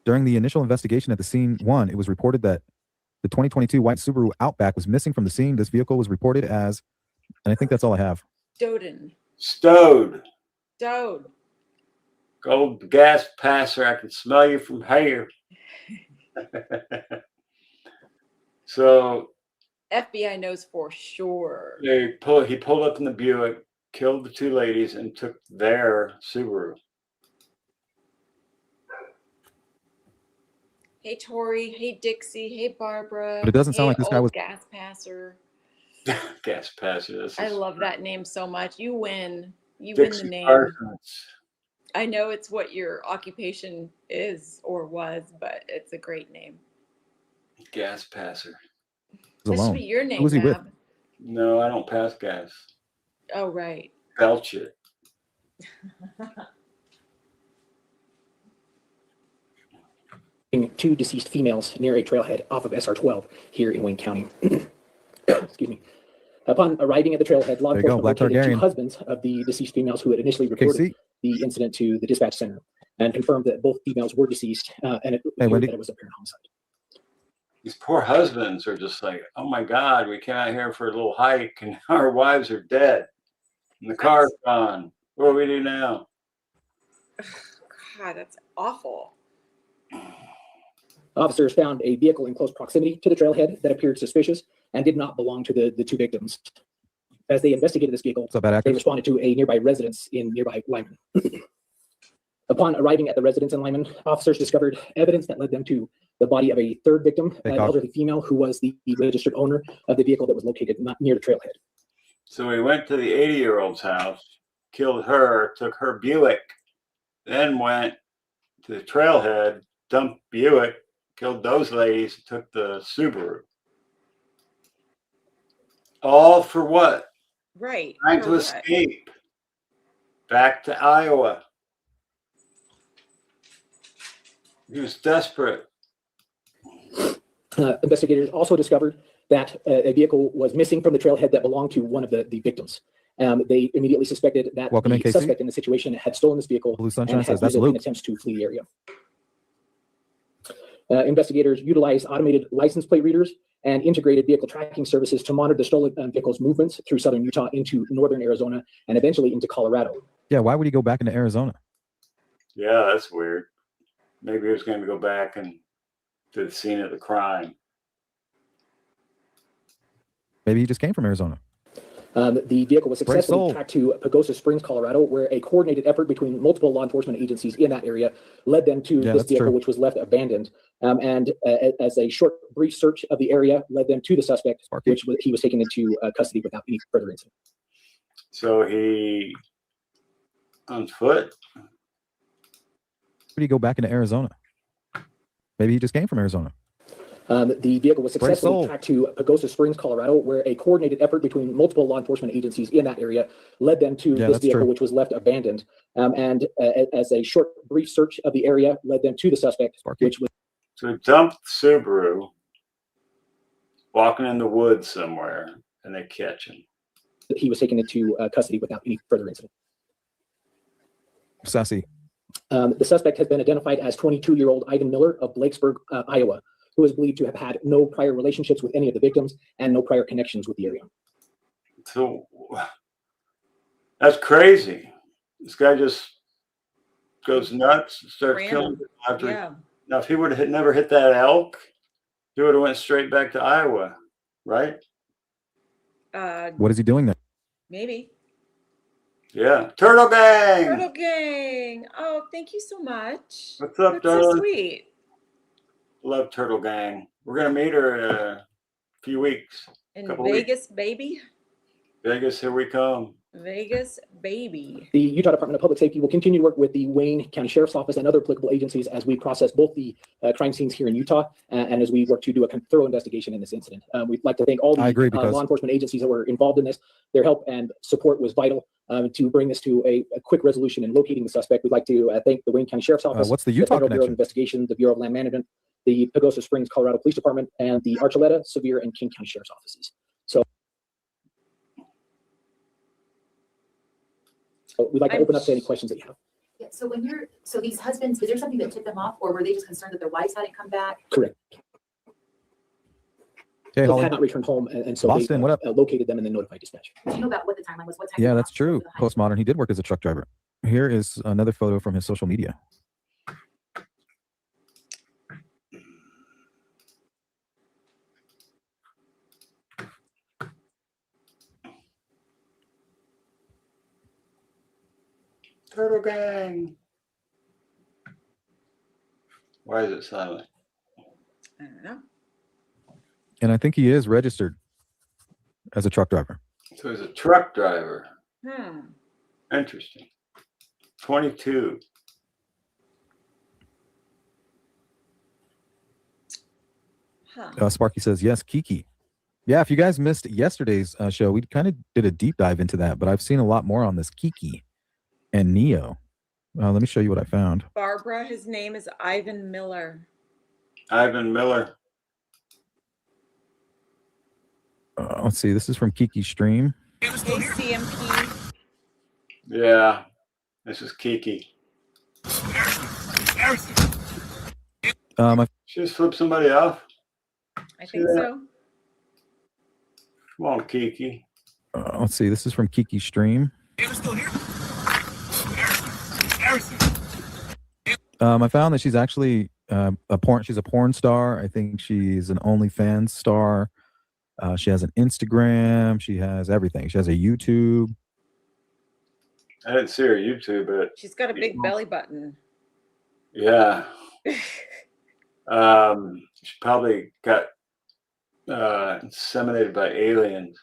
During the initial investigation at the scene one, it was reported that the 2022 white Subaru Outback was missing from the scene. This vehicle was reported as, and I think that's all I have. Stowed. Gold gas passer. I can smell you from here. So FBI knows for sure. he pulled up in the Buick, killed the two ladies, and took their Subaru. Hey, Tori. Hey, Dixie. Hey, Barbara. But it doesn't sound like this guy was gas passer. Gas passer. I love that name so much. You win. You Dixie win the name. Parsons. I know it's what your occupation is or was, but it's a great name. Gas passer. This should be your name, Who was he with? Mab. No, I don't pass gas. Oh, right. belch it. Two deceased females near a trailhead off of SR-12 here in Wayne County. Excuse me. Upon arriving at the trailhead, law There you go, enforcement Black located two Targaryen. husbands of the deceased females who had initially reported KC. the incident to the dispatch center and confirmed that both females were deceased, and it appeared Wendy. that it was apparent homicide. These poor husbands are just like, oh my God, we came out here for a little hike and our wives are dead and the car's gone. What do we do now? God, that's awful. Officers found a vehicle in close proximity to the trailhead that appeared suspicious and did not belong to the two victims. As they investigated this vehicle, What's up, bad they actors? responded to a nearby residence in nearby Lyman. Upon arriving at the residence in Lyman, officers discovered evidence that led them to the body of a third victim, Hey, an Cock. elderly female who was the registered owner of the vehicle that was located not near the trailhead. So we went to the 80-year-old's house, killed her, took her Buick, then went to the trailhead, dumped Buick, killed those ladies, took the Subaru. All for what? Right. Trying for to what? escape back to Iowa. He was desperate. Investigators also discovered that a vehicle was missing from the trailhead that belonged to one of the victims. They immediately suspected that Welcome in, the KC. suspect in the situation had stolen this vehicle Blue and Sunshine had says that's used it in Luke. attempts to flee the area. Investigators utilized automated license plate readers and integrated vehicle tracking services to monitor the stolen vehicle's movements through southern Utah into northern Arizona and eventually into Colorado. Yeah, why would he go back into Arizona? Yeah, that's weird. Maybe he was going to go back and to the scene of the crime. Maybe he just came from Arizona. The vehicle was Brave successfully soul. tracked to Pagosa Springs, Colorado, where a coordinated effort between multiple law enforcement agencies in that area led them to Yeah, this that's vehicle, true. which was left abandoned. As a short, brief search of the area led them to the suspect, Sparky. he was taken into custody without any further incident. So he, on foot, Why would he go back into Arizona? Maybe he just came from Arizona. The vehicle was Brave successfully soul. tracked to Pagosa Springs, Colorado, where a coordinated effort between multiple law enforcement agencies in that area led them to Yeah, this that's vehicle, true. which was left abandoned. As a short, brief search of the area led them to the suspect, Sparky. which was so he dumped the Subaru, walking in the woods somewhere, and they catch him. he was taken into custody without any further incident. Sassy. The suspect has been identified as 22-year-old Ivan Miller of Blakesburg, Iowa, who is believed to have had no prior relationships with any of the victims and no prior connections with the area. So that's crazy. This guy just goes nuts and starts Random. killing people after. Yeah. Now, if he would have never hit that elk, he would have went straight back to Iowa, right? What is he doing there? Maybe. Yeah. Turtle Gang. Turtle Gang. Oh, thank you so much. What's up, That's so darling? sweet. Love Turtle Gang. We're gonna meet her in a few weeks. In Couple Vegas, baby. Vegas, here we come. Vegas, baby. The Utah Department of Public Safety will continue to work with the Wayne County Sheriff's Office and other applicable agencies as we process both the crime scenes here in Utah and as we work to do a thorough investigation in this incident. We'd like to thank all the I agree, because law enforcement agencies that were involved in this. Their help and support was vital to bring this to a quick resolution in locating the suspect. We'd like to thank the Wayne County Sheriff's Office, What's the the Utah Federal Bureau of connection? Investigation, the Bureau of Land Management, the Pagosa Springs, Colorado Police Department, and the Archuleta, Sevier, and King County Sheriff's Offices. So we'd like to open up to any questions that you have. Yeah, so so these husbands, is there something that tipped them off, or were they just concerned that their wives hadn't come back? Correct. Hey, They Holly. had not returned home, and so Boston, they what up? located them and then notified dispatch. Do you know about what the timeline was? What time? Yeah, they that's left true. for the hike? Postmodern. He did work as a truck driver. Here is another photo from his social media. Turtle Gang. Why is it silent? I don't know. And I think he is registered as a truck driver. So he's a truck driver. Hmm. Interesting. 22. Huh. Sparky says, yes, Kiki. Yeah, if you guys missed yesterday's show, we kind of did a deep dive into that, but I've seen a lot more on this Kiki and Neo. Let me show you what I found. Barbara, his name is Ivan Miller. Ivan Miller. Let's see. This is from Kiki's stream. Hey, CMP. Yeah, this is Kiki. I She just flipped somebody off. I think so. Come on, Kiki. let's see. This is from Kiki's stream. I found that she's actually she's a porn star. I think she's an OnlyFans star. She has an Instagram. She has everything. She has a YouTube. I didn't see her YouTube, but She's got a big belly button. yeah. She probably got inseminated by aliens.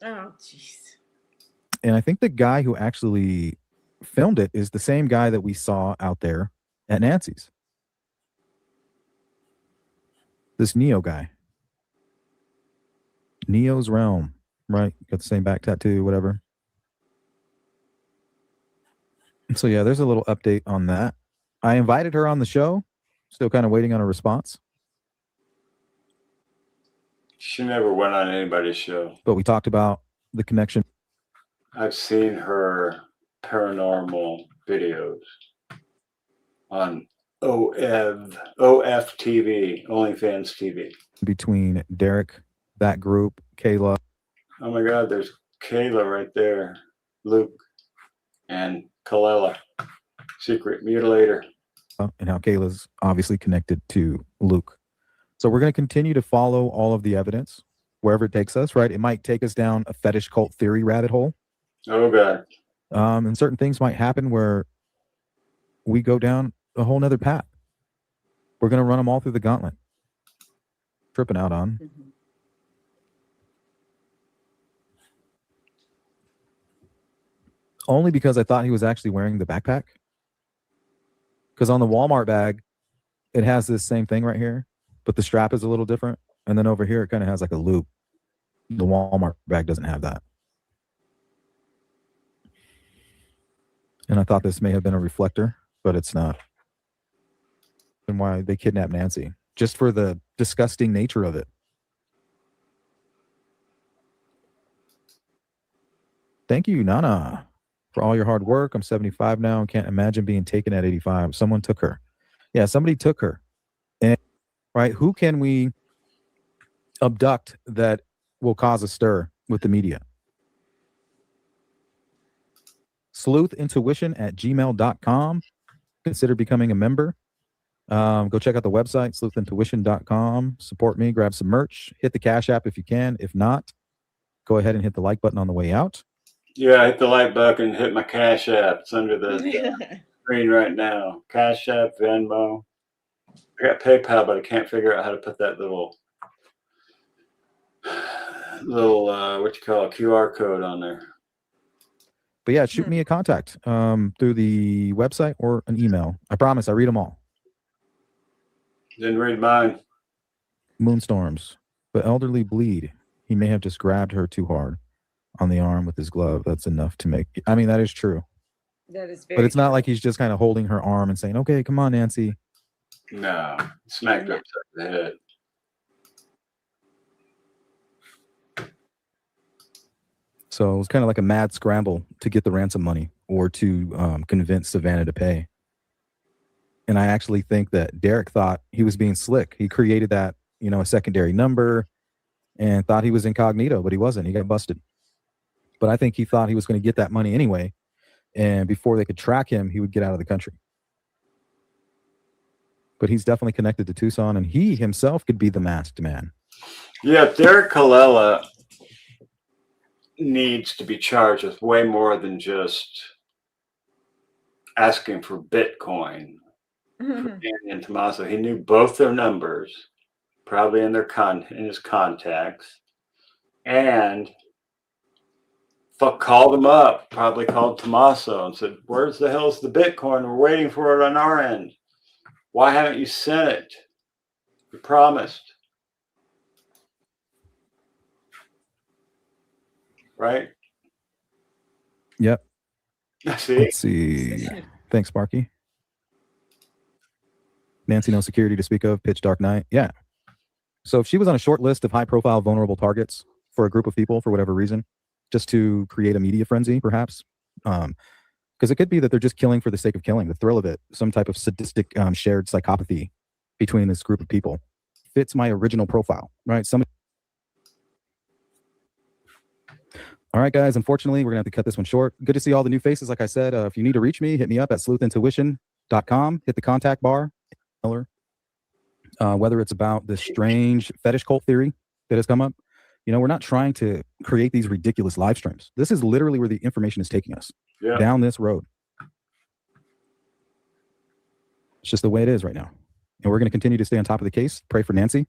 Oh, jeez. And I think the guy who actually filmed it is the same guy that we saw out there at Nancy's. This Neo guy. Neo's Realm, right? Got the same back tattoo, whatever. So yeah, there's a little update on that. I invited her on the show. Still kind of waiting on a response. She never went on anybody's show. But we talked about the connection. I've seen her paranormal videos on OFTV, OnlyFans TV. Between Derek, that group, Kayla. Oh my God, there's Kayla right there, Luke, and Kalela, secret mutilator. And how Kayla's obviously connected to Luke. So we're going to continue to follow all of the evidence wherever it takes us, right? It might take us down a fetish cult theory rabbit hole. Oh God. And certain things might happen where we go down a whole nother path. We're going to run them all through the gauntlet. Tripping out on. Mm-hmm. Only because I thought he was actually wearing the backpack. Because on the Walmart bag, it has this same thing right here, but the strap is a little different. And then over here, it kind of has like a loop. The Walmart bag doesn't have that. And I thought this may have been a reflector, but it's not. And why they kidnapped Nancy, just for the disgusting nature of it. Thank you, Nana, for all your hard work. I'm 75 now and can't imagine being taken at 85. Someone took her. Yeah, somebody took her. And right, who can we abduct that will cause a stir with the media? sleuthintuition@gmail.com. Consider becoming a member. Go check out the website, sleuthintuition.com. Support me, grab some merch, hit the Cash App if you can. If not, go ahead and hit the like button on the way out. Yeah, hit the like button, hit my Cash App. It's under the screen right now. Cash App, Venmo. I got PayPal, but I can't figure out how to put that little what you call a QR code on there. But yeah, shoot me a contact through the website or an email. I promise I read them all. Didn't read mine. Moonstorms. The elderly bleed. He may have just grabbed her too hard on the arm with his glove. That's enough to make. I mean, that is true. That is very But it's not true. like he's just kind of holding her arm and saying, okay, come on, Nancy. No, smacked her upside the head. So it was kind of like a mad scramble to get the ransom money or to convince Savannah to pay. And I actually think that Derek thought he was being slick. He created that, a secondary number and thought he was incognito, but he wasn't. He got busted. But I think he thought he was going to get that money anyway. And before they could track him, he would get out of the country. But he's definitely connected to Tucson, and he himself could be the masked man. Yeah, Derek Kalela needs to be charged with way more than just asking for Bitcoin for Danny and Tommaso. He knew both their numbers, probably in their in his contacts, and called them up, probably called Tommaso and said, "Where's the hell's the Bitcoin? We're waiting for it on our end. Why haven't you sent it? You promised." right? Yep. See? Let's see. Thanks, Sparky. Nancy, no security to speak of. Pitch dark night. Yeah. So if she was on a short list of high-profile vulnerable targets for a group of people for whatever reason, just to create a media frenzy, perhaps, because it could be that they're just killing for the sake of killing, the thrill of it, some type of sadistic shared psychopathy between this group of people fits my original profile, right? Somebody. All right, guys, unfortunately, we're gonna have to cut this one short. Good to see all the new faces. Like I said, if you need to reach me, hit me up at sleuthintuition.com. Hit the contact bar. Whether it's about this strange fetish cult theory that has come up, we're not trying to create these ridiculous live streams. This is literally where the information is taking us, down this road. It's just the way it is right now. And we're going to continue to stay on top of the case, pray for Nancy.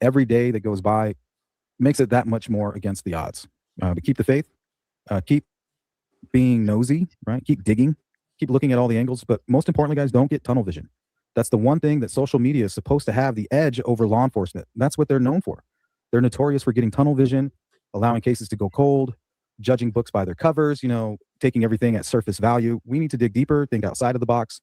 Every day that goes by makes it that much more against the odds. But keep the faith, keep being nosy, right? Keep digging, keep looking at all the angles. But most importantly, guys, don't get tunnel vision. That's the one thing that social media is supposed to have the edge over law enforcement. That's what they're known for. They're notorious for getting tunnel vision, allowing cases to go cold, judging books by their covers, taking everything at surface value. We need to dig deeper, think outside of the box.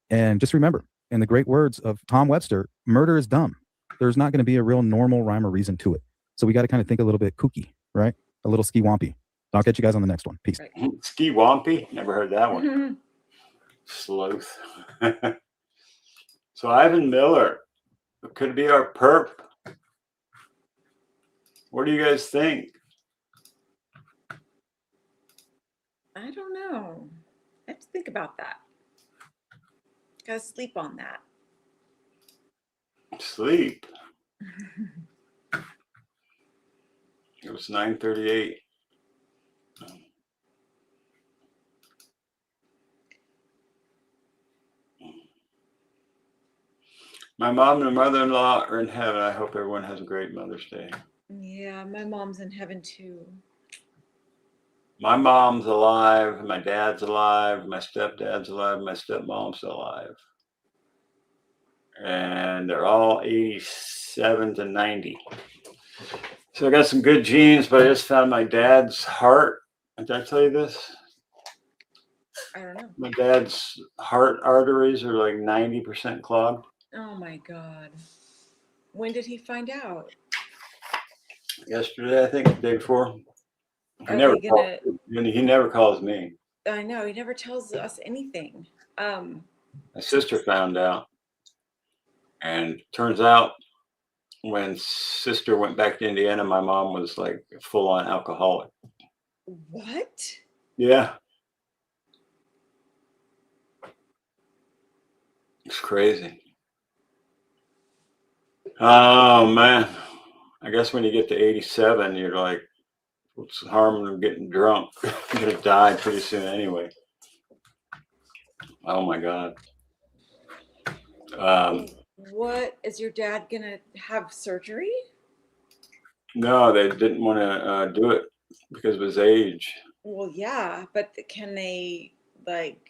And just remember, in the great words of Tom Webster, murder is dumb. There's not going to be a real normal rhyme or reason to it. So we got to kind of think a little bit kooky, right? A little ski-wompy. I'll catch you guys on the next one. Peace. Ski-wompy? Never heard that one. Sleuth. So Ivan Miller, could be our perp. What do you guys think? I don't know. I have to think about that. Gotta sleep on that. Sleep. It was 9:38. My mom and mother-in-law are in heaven. I hope everyone has a great Mother's Day. Yeah, my mom's in heaven too. My mom's alive. My dad's alive. My stepdad's alive. My stepmom's alive. And they're all 87 to 90. So I got some good genes, but I just found my dad's heart. Did I tell you this? I don't know. My dad's heart arteries are like 90% clogged. Oh my God. When did he find out? Yesterday, I think, the day before. He never calls me. I know, he never tells us anything. My sister found out. And turns out when sister went back to Indiana, my mom was like a full-on alcoholic. What? Yeah. It's crazy. Oh, man. I guess when you get to 87, you're like, what's the harm in getting drunk? You're going to die pretty soon anyway. Oh, my God. What, is your dad gonna have surgery? No, they didn't want to do it because of his age. Well, yeah, but can they like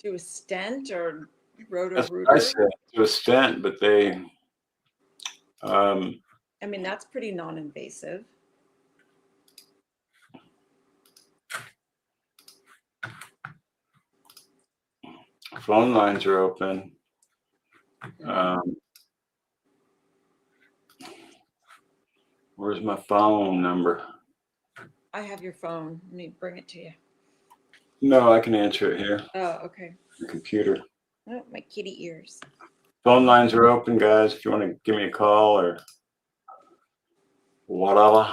do a stent or That's what I roto-rooter? said, do a stent, but they I mean, that's pretty non-invasive. phone lines are open. Where's my phone number? I have your phone. Let me bring it to you. No, I can answer it here. Oh, okay. The computer. Oh, my kitty ears. Phone lines are open, guys. If you want to give me a call or whatever.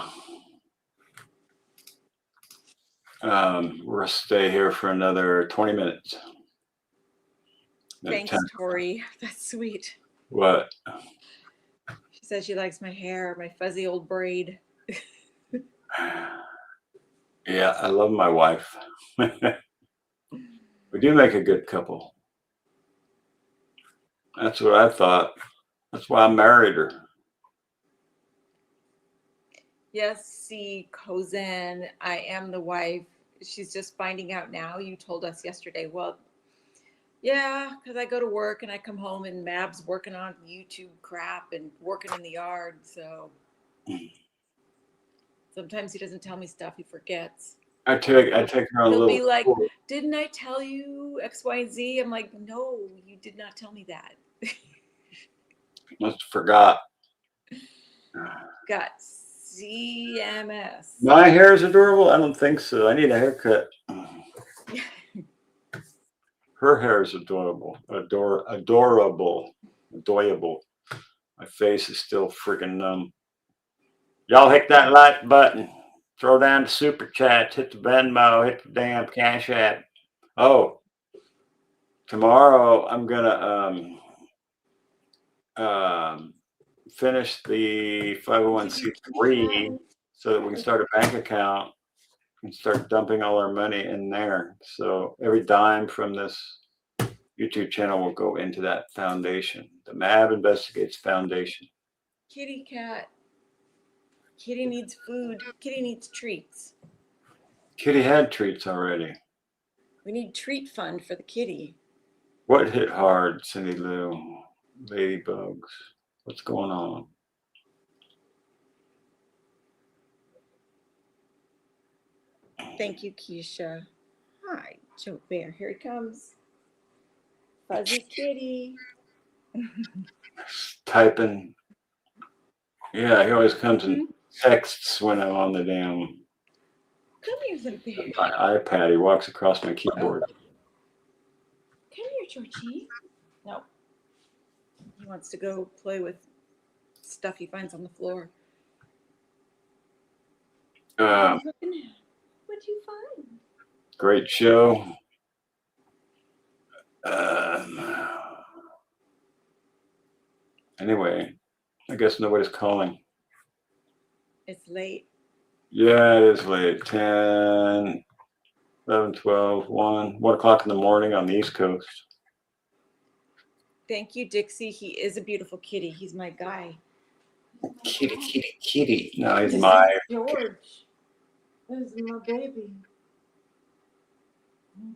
We're gonna stay here for another 20 minutes. Thanks, Tori. That's sweet. What? She says she likes my hair, my fuzzy old braid. Yeah, I love my wife. We do make a good couple. That's what I thought. That's why I married her. Yes, see, Kozan, I am the wife. She's just finding out now. You told us yesterday. Well, yeah, because I go to work and I come home and Mab's working on YouTube crap and working in the yard. So Sometimes he doesn't tell me stuff. He forgets. I take her on a He'll little be like, tour. "Didn't I tell you X, Y, Z?" I'm like, "No, you did not tell me that." Must have forgot. Got CMS. My hair is adorable? I don't think so. I need a haircut. Her hair is adorable. Adorable. My face is still freaking numb. Y'all hit that like button. Throw down the super chat. Hit the Venmo. Hit the damn Cash App. Oh, tomorrow I'm gonna finish the 501c3 so that we can start a bank account and start dumping all our money in there. So every dime from this YouTube channel will go into that foundation, the MAB Investigates Foundation. Kitty cat. Kitty needs food. Kitty needs treats. Kitty had treats already. We need treat fund for the kitty. What hit hard, Cindy Lou? Ladybugs. What's going on? Thank you, Keisha. Hi, Joe Bear. Here he comes. Fuzzy kitty. Typing. Yeah, he always comes and texts when I'm on the damn Come here, little bear. my iPad. He walks across my keyboard. Come here, Georgie. No. He wants to go play with stuff he finds on the floor. What are you looking at? What'd you find? Great show. Anyway, I guess nobody's calling. It's late. Yeah, it is late. 10, 11, 12, 1 o'clock in the morning on the East Coast. Thank you, Dixie. He is a beautiful kitty. He's my guy. Kitty, kitty, kitty. No, he's This my. is George. This is my baby.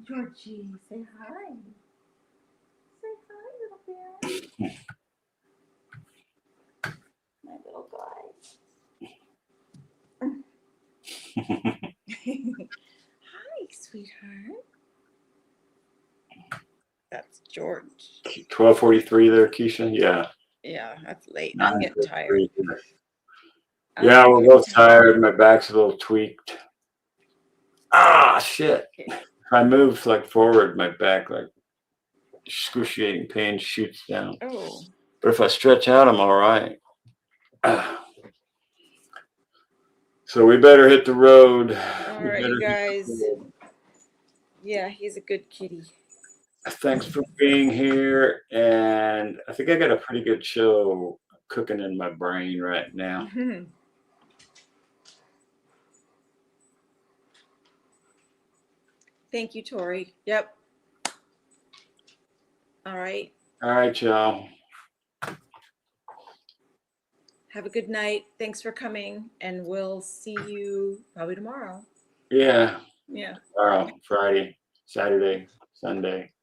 Georgie, say hi. Say hi, little bear. My little guy. Hi, sweetheart. That's George. 12:43 there, Keisha. Yeah. Yeah, that's late. I'm getting tired. 9:53. Yeah, we're both tired. My back's a little tweaked. Ah, shit. Okay. If I move like forward, my back, like excruciating pain shoots down. Oh. But if I stretch out, I'm all right. So we better hit the road. All right, you guys. Yeah, he's a good kitty. Thanks for being here. And I think I got a pretty good show cooking in my brain right now. Thank you, Tori. Yep. All right. All right, y'all. Have a good night. Thanks for coming, and we'll see you probably tomorrow. Yeah. Yeah. Tomorrow, Friday, Saturday, Sunday.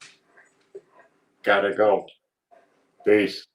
Gotta go. Peace.